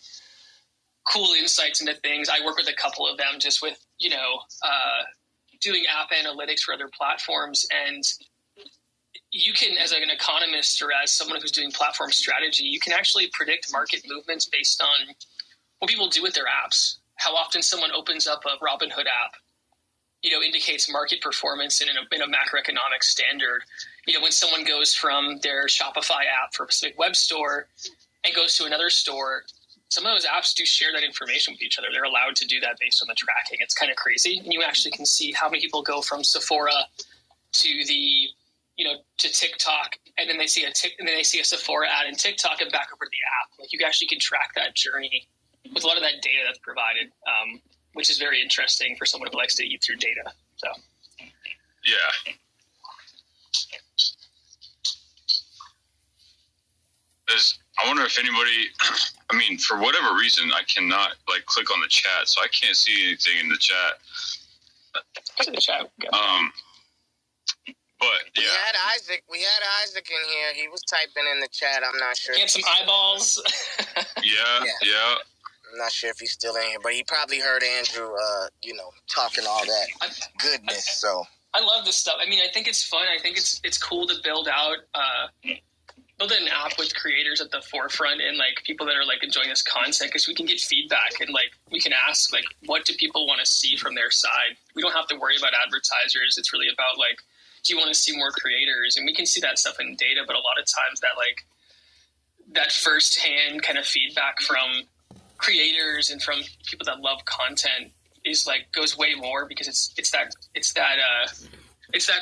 cool insights into things. I work with a couple of them just with, doing app analytics for other platforms. And you can, as an economist or as someone who's doing platform strategy, you can actually predict market movements based on what people do with their apps. How often someone opens up a Robinhood app, indicates market performance in a macroeconomic standard. When someone goes from their Shopify app for a specific web store and goes to another store, some of those apps do share that information with each other. They're allowed to do that based on the tracking. It's kind of crazy. And you actually can see how many people go from Sephora to to TikTok, and then they see a Sephora ad in TikTok and back over to the app. Like, you actually can track that journey with a lot of that data that's provided, which is very interesting for someone who likes to eat through data. So, yeah. I wonder if anybody, for whatever reason, I cannot click on the chat, so I can't see anything in the chat. Look at the chat. But yeah, we had Isaac in here. He was typing in the chat. I'm not sure. Get some eyeballs. yeah. I'm not sure if he's still in here, but he probably heard Andrew, talking all that goodness. So I love this stuff. I think it's fun. I think it's cool to build out, build an app with creators at the forefront and people that are enjoying this content, because we can get feedback and we can ask what do people want to see from their side. We don't have to worry about advertisers. It's really about do you want to see more creators? And we can see that stuff in data, but a lot of times that firsthand kind of feedback from creators and from people that love content is goes way more, because it's that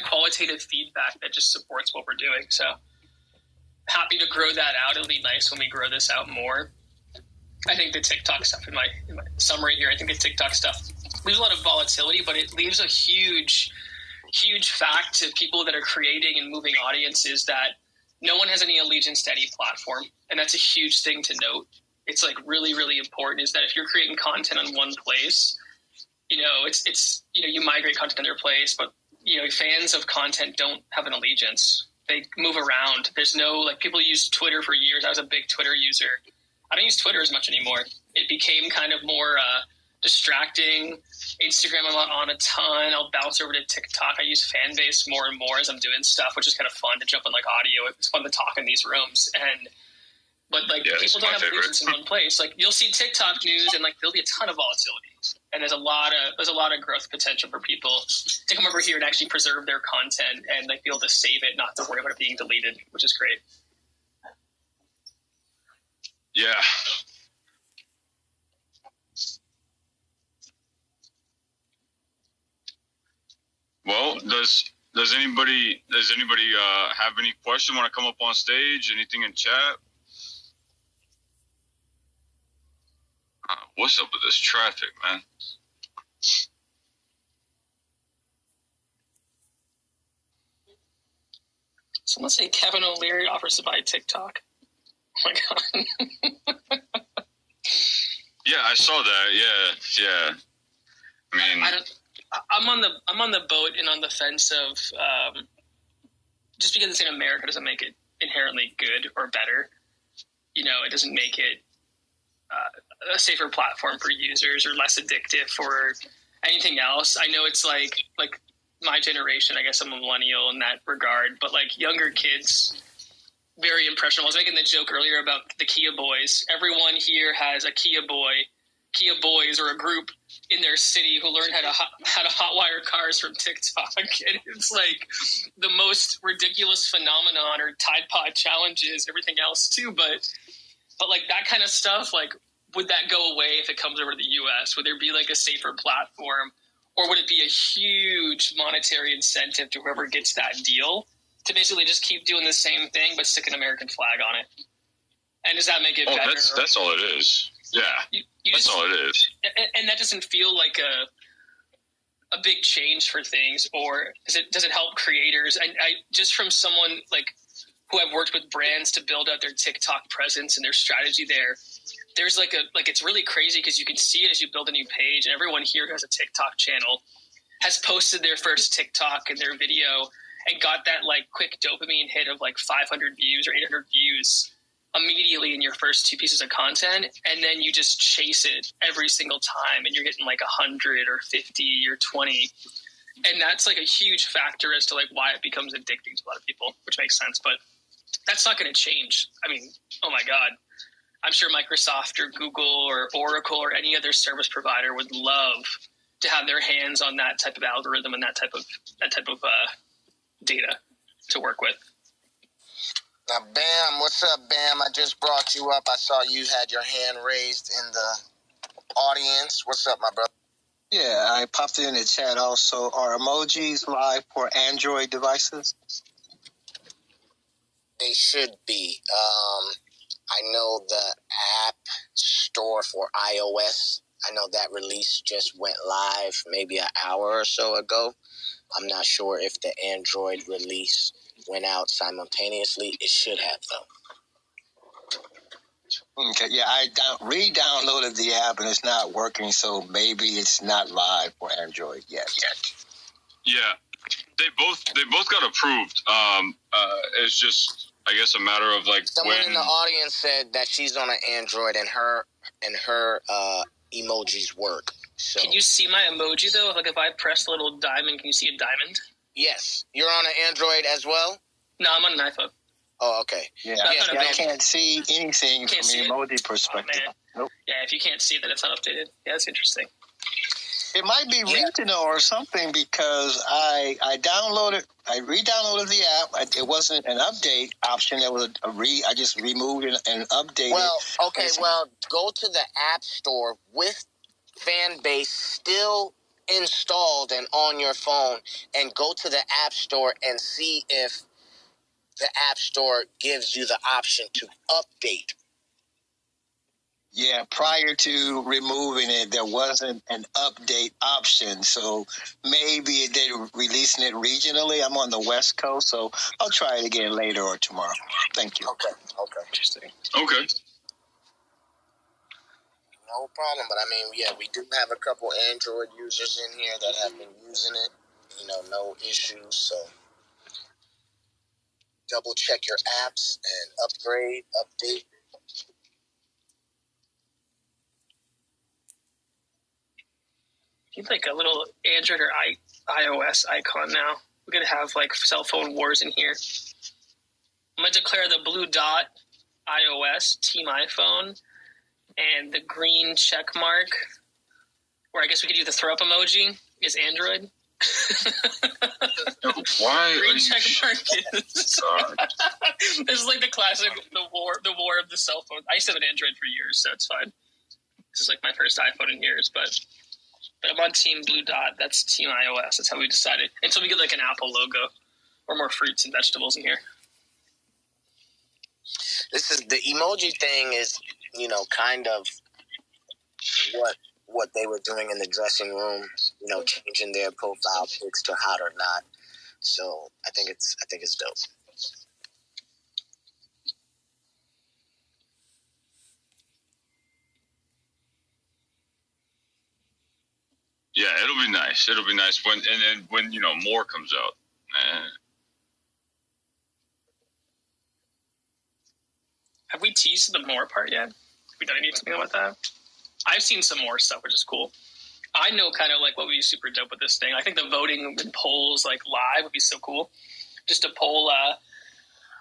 qualitative feedback that just supports what we're doing. So happy to grow that out. It'll be nice when we grow this out more. I think the TikTok stuff in my summary here, I think the TikTok stuff leaves a lot of volatility, but it leaves a huge fact to people that are creating and moving audiences that no one has any allegiance to any platform. And that's a huge thing to note. It's really, really important, is that if you're creating content on one place, it's you migrate content to another place, but fans of content don't have an allegiance. They move around. There's no, people use Twitter for years. I was a big Twitter user. I don't use Twitter as much anymore. It became kind of more distracting. Instagram I'm on a ton. I'll bounce over to TikTok. I use Fanbase more and more as I'm doing stuff, which is kind of fun to jump on audio. It's fun to talk in these rooms. But people don't have allegiance in one place. You'll see TikTok news and there'll be a ton of volatility. And there's a lot of growth potential for people to come over here and actually preserve their content and be able to save it, not to worry about it being deleted, which is great. Yeah. Well, does anybody have any question? Want to come up on stage? Anything in chat? What's up with this traffic, man? Someone say Kevin O'Leary offers to buy TikTok. Oh my god. Yeah, I saw that. Yeah. I'm on the boat and on the fence of just because it's in America doesn't make it inherently good or better. It doesn't make it a safer platform for users or less addictive or anything else. I know it's like my generation, I guess I'm a millennial in that regard, but younger kids, very impressionable. I was making the joke earlier about the Kia Boys. Everyone here has a Kia Boys or a group in their city who learned how to hotwire cars from TikTok. And it's the most ridiculous phenomenon, or Tide Pod challenges, everything else too. But that kind of stuff, would that go away if it comes over to the US? Would there be a safer platform, or would it be a huge monetary incentive to whoever gets that deal to basically just keep doing the same thing but stick an American flag on it? And does that make it better? That's all it is. Yeah, that's all it is. And that doesn't feel like a big change for things, or does it help creators? I just from someone who I've worked with brands to build out their TikTok presence and their strategy there, there's it's really crazy because you can see it as you build a new page, and everyone here who has a TikTok channel has posted their first TikTok and their video and got that quick dopamine hit of 500 views or 800 views immediately in your first 2 pieces of content, and then you just chase it every single time, and you're getting 100 or 50 or 20, and that's a huge factor as to why it becomes addicting to a lot of people, which makes sense. But that's not going to change. I mean, oh my God, I'm sure Microsoft or Google or Oracle or any other service provider would love to have their hands on that type of algorithm and that type of data to work with. Now, Bam, what's up, Bam? I just brought you up. I saw you had your hand raised in the audience. What's up, my brother? Yeah, I popped it in the chat also. Are emojis live for Android devices? They should be. I know the app store for iOS, I know that release just went live maybe an hour or so ago. I'm not sure if the Android release went out simultaneously. It should have, though. Okay, yeah, I re-downloaded the app and it's not working, so maybe it's not live for Android yet. Yeah, they both got approved. It's just, I guess, a matter of someone when in the audience said that she's on an Android and her emojis work. So. Can you see my emoji though? If I press the little diamond, can you see a diamond? Yes. You're on an Android as well? No, I'm on an iPhone. Oh, okay. Yeah, I can't see anything from an emoji perspective. Oh, nope. Yeah, if you can't see that, it's not updated. Yeah, that's interesting. It might be regional or something because I re-downloaded the app. It wasn't an update option. It was I just removed and updated. Well, okay. Well, go to the App Store with Fanbase still installed and on your phone, and go to the App Store and see if the App Store gives you the option to update. Yeah, prior to removing it, there wasn't an update option. So maybe they're releasing it regionally. I'm on the West Coast, so I'll try it again later or tomorrow. Thank you. Okay. Interesting. Okay. No problem. But, we do have a couple Android users in here that have been using it. No issues. So double check your apps and update. Need a little Android or iOS icon now. We're going to have cell phone wars in here. I'm going to declare the blue dot iOS, Team iPhone, and the green check mark, where I guess we could do the throw up emoji, is Android. Why? Green check mark is. This is the classic, the war of the cell phone. I used to have an Android for years, so it's fine. This is my first iPhone in years, but I'm on Team Blue Dot. That's Team iOS. That's how we decided. Until we get an Apple logo or more fruits and vegetables in here. This is the emoji thing is, kind of what they were doing in the dressing room, changing their profile pics to hot or not. So I think it's dope. Yeah, it'll be nice. It'll be nice when more comes out. Have we teased the more part yet? Have we done anything about that? I've seen some more stuff, which is cool. I know kind of what would be super dope with this thing. I think the voting and polls live would be so cool. Just to poll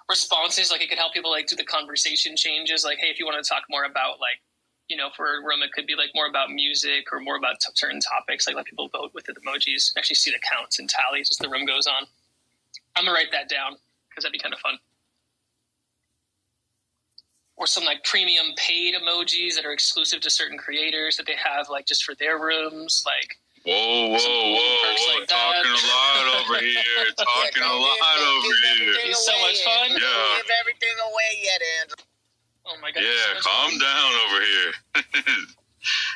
responses, it could help people do the conversation changes. Hey, if you want to talk more about for a room, it could be more about music or more about certain topics. Let people vote with the emojis. Actually see the counts and tallies as the room goes on. I'm gonna write that down because that'd be kind of fun. Or some premium paid emojis that are exclusive to certain creators that they have just for their rooms. Whoa! Talking a lot over here. It's so much fun. Yeah. Don't give everything away yet, Andrew. Oh my God. Yeah, calm down over here.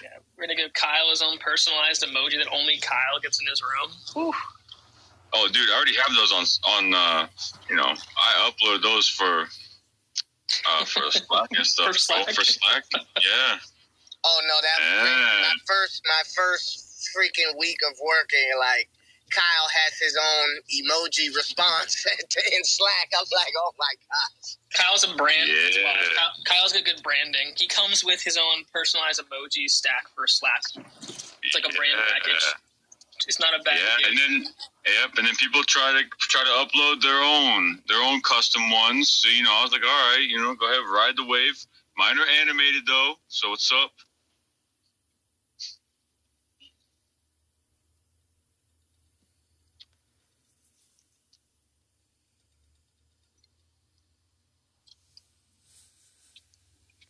Yeah, we're going to give Kyle his own personalized emoji that only Kyle gets in his room. Whew. Oh, dude, I already have those on I upload those for For Slack and stuff. For Slack? Yeah. Oh no, my first freaking week of working, like Kyle has his own emoji response in Slack. I was like, oh my gosh. Kyle's a brand. Yeah. Kyle's got good branding. He comes with his own personalized emoji stack for Slack. It's like a brand package. It's not a bad thing. And then people try to upload their own custom ones. So I was like, all right, go ahead, ride the wave. Mine are animated though, so what's up?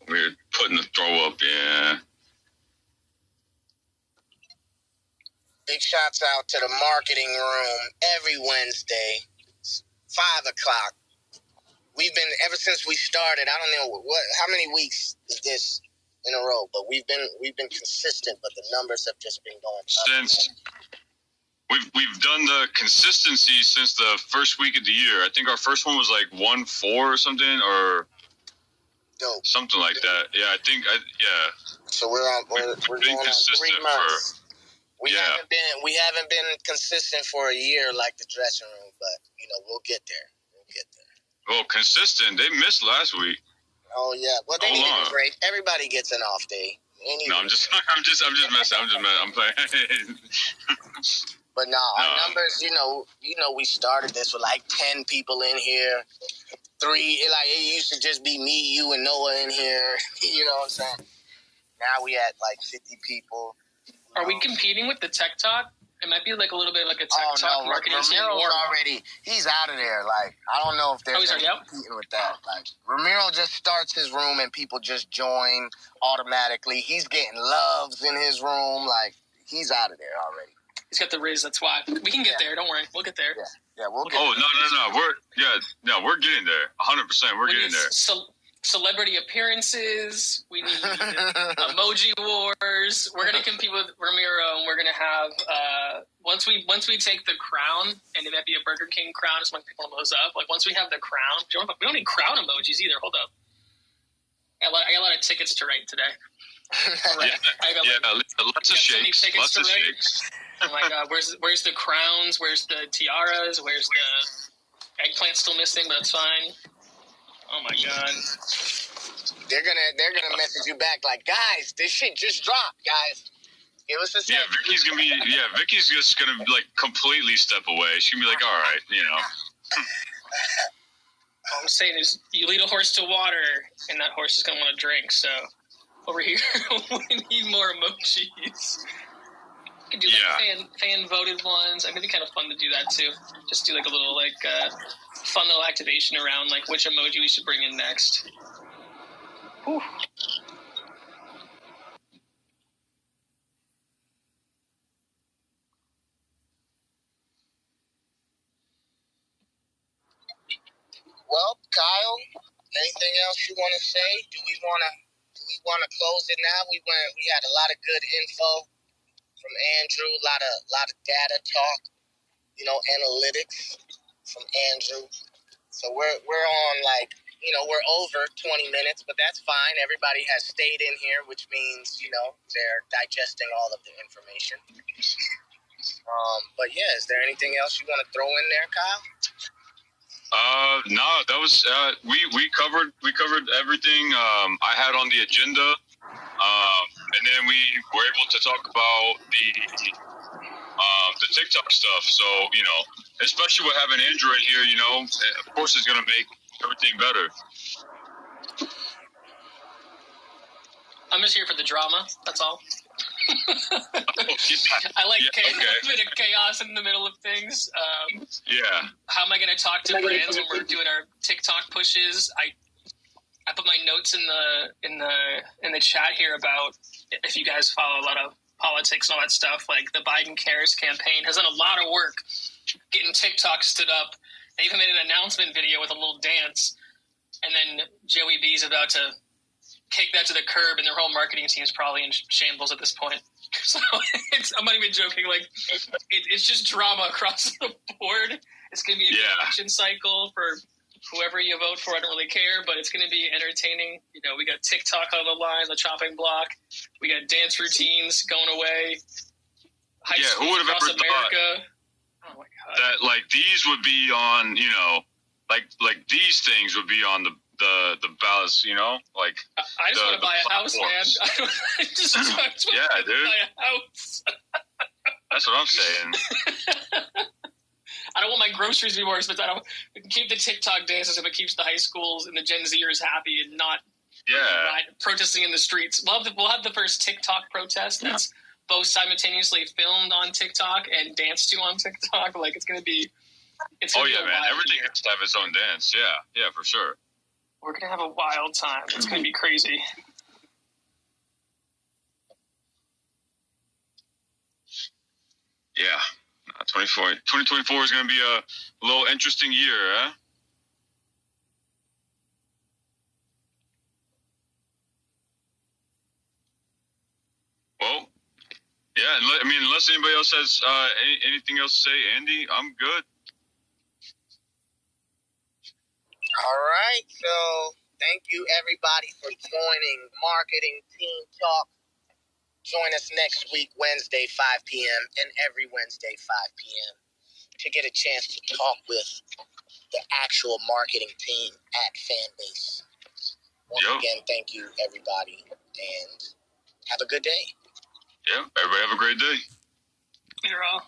We're putting the throw up, yeah. Big shouts out to the marketing room every Wednesday, 5 o'clock. We've been, ever since we started, I don't know how many weeks is this in a row, but we've been consistent, but the numbers have just been going up. Since we've done the consistency since the first week of the year. I think our first one was like 1-4 or something, or Dope. Something like that. Yeah, I think. So we're going on 3 months. We haven't been consistent for a year like the dressing room, but we'll get there. Well, consistent. They missed last week. Oh yeah. Well, they need a break. Everybody gets an off day. No, I'm just messing. I'm playing. But no, our numbers. We started this with like 10 people in here. 3, it used to just be me, you, and Noah in here. You know what I'm saying? Now we at like 50 people. Are we competing with the Tech Talk? It might be like a little bit like a Tech Talk marketing team. Ramiro's he's out of there. Like, I don't know if they're competing with that. Like, Ramiro just starts his room and people just join automatically. He's getting loves in his room. Like, he's out of there already. He's got the Riz, that's why. We can get there, don't worry. We'll get there. Yeah, we'll get there. We're getting there. 100%, we're getting there. Celebrity appearances. We need emoji wars. We're gonna compete with Ramiro, and we're gonna have once we take the crown, and it might be a Burger King crown. Just want to pick one of those up. Like once we have the crown, we don't need crown emojis either. Hold up, I got a lot of tickets to write today. Lots of shakes. Lots of shakes. Oh my God, where's the crowns? Where's the tiaras? Where's the eggplant still missing? But that's fine. Oh my God. They're gonna message you back like, guys, this shit just dropped, guys. Give us a second. Yeah, Vicky's just gonna like completely step away. She's gonna be like, all right, All I'm saying is, you lead a horse to water, and that horse is gonna want to drink. So over here, we need more emojis. We could do fan voted ones. I think it'd be kind of fun to do that too. Just do like a little fun little activation around like which emoji we should bring in next. Whew. Well, Kyle, anything else you want to say? Do we want to close it now? We had a lot of good info from Andrew, a lot of data talk, analytics from Andrew. So we're on we're over 20 minutes, but that's fine. Everybody has stayed in here, which means, they're digesting all of the information. But yeah, is there anything else you want to throw in there, Kyle? No, that was we covered everything I had on the agenda. And then we were able to talk about the TikTok stuff. So, especially with having Andrew in here, of course it's going to make everything better. I'm just here for the drama. That's all. I like a bit of chaos in the middle of things. How am I going to talk to brands when we're doing our TikTok pushes? I put my notes in the chat here about if you guys follow a lot of politics and all that stuff. Like the Biden Cares campaign has done a lot of work getting TikTok stood up. They even made an announcement video with a little dance, and then Joey B's about to kick that to the curb, and their whole marketing team is probably in shambles at this point. So I'm not even joking. Like it's just drama across the board. It's going to be an election cycle for whoever you vote for, I don't really care, but it's going to be entertaining. You know, we got TikTok on the line, the chopping block. We got dance routines going away. High schools who would have across ever America. Thought that like these would be on, you know, like these things would be on the ballots, you know, like I just want to buy a house, man. I just want to buy a house. That's what I'm saying. I don't want my groceries to be more expensive. We can keep the TikTok dances if it keeps the high schools and the Gen Zers happy and not protesting in the streets. We'll have the first TikTok protest that's both simultaneously filmed on TikTok and danced to on TikTok. Like, it's going to be... man. Everything has to have its own dance. Yeah, for sure. We're going to have a wild time. It's going to be crazy. Yeah. 2024 is going to be a little interesting year, huh? Well, yeah, I mean, unless anybody else has anything else to say, Andy, I'm good. All right, so thank you everybody for joining Marketing Team Talk. Join us next week, Wednesday, 5 p.m., and every Wednesday, 5 p.m., to get a chance to talk with the actual marketing team at Fanbase. Once again, thank you, everybody, and have a good day. Yeah, everybody have a great day. You're all.